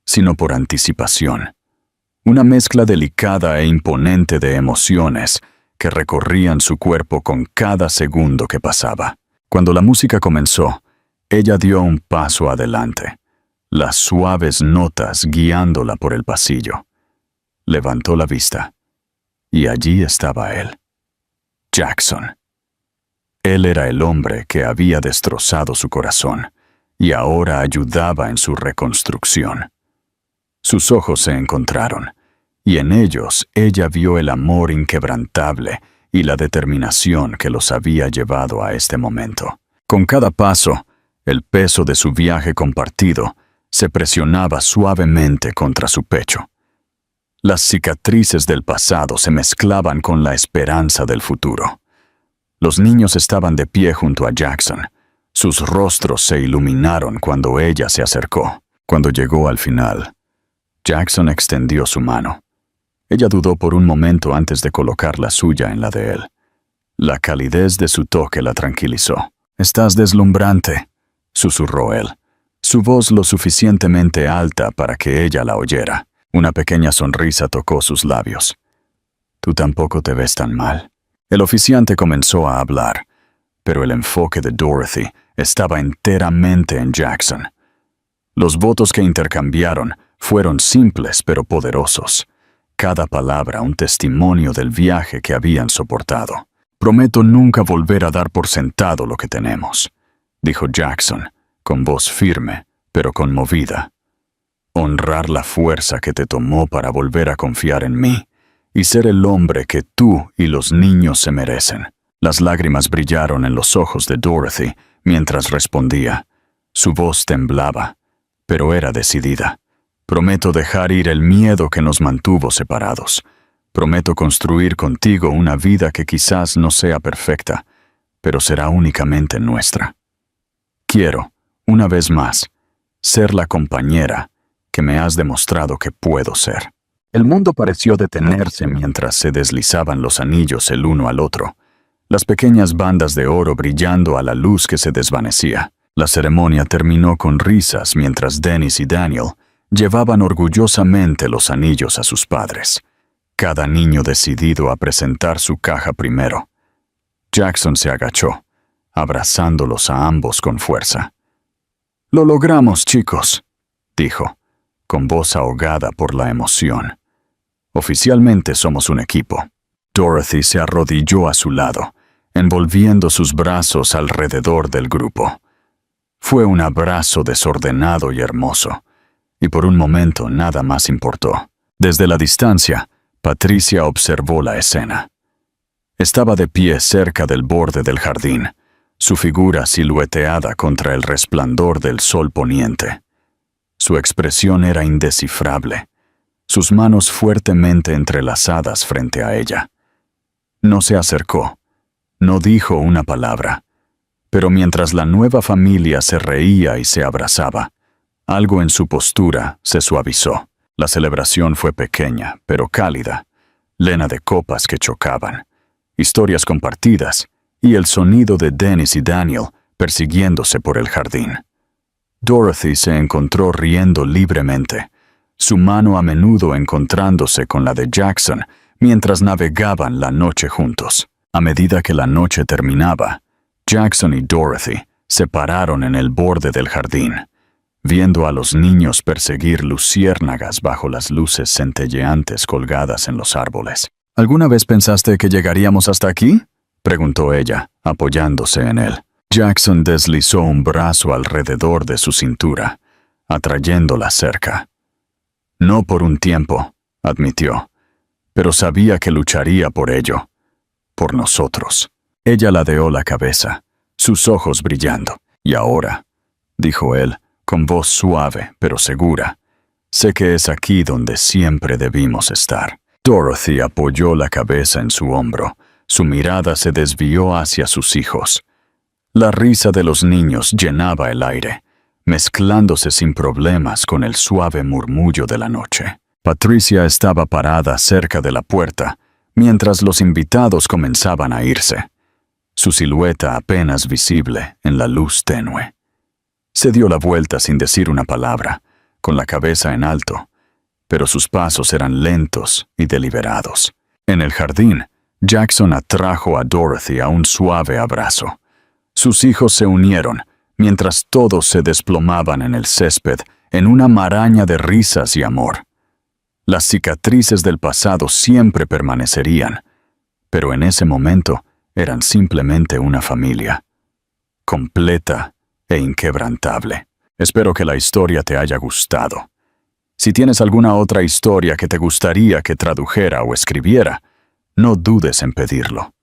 sino por anticipación. Una mezcla delicada e imponente de emociones que recorrían su cuerpo con cada segundo que pasaba. Cuando la música comenzó, ella dio un paso adelante, las suaves notas guiándola por el pasillo. Levantó la vista, y allí estaba él, Jackson. Él era el hombre que había destrozado su corazón, y ahora ayudaba en su reconstrucción. Sus ojos se encontraron, y en ellos ella vio el amor inquebrantable y la determinación que los había llevado a este momento. Con cada paso, el peso de su viaje compartido se presionaba suavemente contra su pecho. Las cicatrices del pasado se mezclaban con la esperanza del futuro. Los niños estaban de pie junto a Jackson. Sus rostros se iluminaron cuando ella se acercó. Cuando llegó al final, Jackson extendió su mano. Ella dudó por un momento antes de colocar la suya en la de él. La calidez de su toque la tranquilizó. «Estás deslumbrante», susurró él, su voz lo suficientemente alta para que ella la oyera. Una pequeña sonrisa tocó sus labios. «Tú tampoco te ves tan mal». El oficiante comenzó a hablar, pero el enfoque de Dorothy estaba enteramente en Jackson. Los votos que intercambiaron fueron simples pero poderosos. Cada palabra un testimonio del viaje que habían soportado. «Prometo nunca volver a dar por sentado lo que tenemos», dijo Jackson, con voz firme, pero conmovida. «Honrar la fuerza que te tomó para volver a confiar en mí y ser el hombre que tú y los niños se merecen». Las lágrimas brillaron en los ojos de Dorothy mientras respondía. Su voz temblaba, pero era decidida. «Prometo dejar ir el miedo que nos mantuvo separados. Prometo construir contigo una vida que quizás no sea perfecta, pero será únicamente nuestra. Quiero, una vez más, ser la compañera que me has demostrado que puedo ser». El mundo pareció detenerse mientras se deslizaban los anillos el uno al otro, las pequeñas bandas de oro brillando a la luz que se desvanecía. La ceremonia terminó con risas mientras Dennis y Daniel llevaban orgullosamente los anillos a sus padres, cada niño decidido a presentar su caja primero. Jackson se agachó, abrazándolos a ambos con fuerza. «Lo logramos, chicos», dijo, con voz ahogada por la emoción. «Oficialmente somos un equipo». Dorothy se arrodilló a su lado, envolviendo sus brazos alrededor del grupo. Fue un abrazo desordenado y hermoso, y por un momento nada más importó. Desde la distancia, Patricia observó la escena. Estaba de pie cerca del borde del jardín, su figura silueteada contra el resplandor del sol poniente. Su expresión era indescifrable, sus manos fuertemente entrelazadas frente a ella. No se acercó, no dijo una palabra, pero mientras la nueva familia se reía y se abrazaba, algo en su postura se suavizó. La celebración fue pequeña, pero cálida, llena de copas que chocaban, historias compartidas y el sonido de Dennis y Daniel persiguiéndose por el jardín. Dorothy se encontró riendo libremente, su mano a menudo encontrándose con la de Jackson mientras navegaban la noche juntos. A medida que la noche terminaba, Jackson y Dorothy se pararon en el borde del jardín, viendo a los niños perseguir luciérnagas bajo las luces centelleantes colgadas en los árboles. ¿Alguna vez pensaste que llegaríamos hasta aquí?, preguntó ella, apoyándose en él. Jackson deslizó un brazo alrededor de su cintura, atrayéndola cerca. No por un tiempo, admitió, pero sabía que lucharía por ello, por nosotros. Ella ladeó la cabeza, sus ojos brillando. Y ahora, dijo él, con voz suave pero segura, sé que es aquí donde siempre debimos estar. Dorothy apoyó la cabeza en su hombro, su mirada se desvió hacia sus hijos. La risa de los niños llenaba el aire, mezclándose sin problemas con el suave murmullo de la noche. Patricia estaba parada cerca de la puerta, mientras los invitados comenzaban a irse, su silueta apenas visible en la luz tenue. Se dio la vuelta sin decir una palabra, con la cabeza en alto, pero sus pasos eran lentos y deliberados. En el jardín, Jackson atrajo a Dorothy a un suave abrazo. Sus hijos se unieron, mientras todos se desplomaban en el césped en una maraña de risas y amor. Las cicatrices del pasado siempre permanecerían, pero en ese momento eran simplemente una familia, completa e inquebrantable. Espero que la historia te haya gustado. Si tienes alguna otra historia que te gustaría que tradujera o escribiera, no dudes en pedirlo.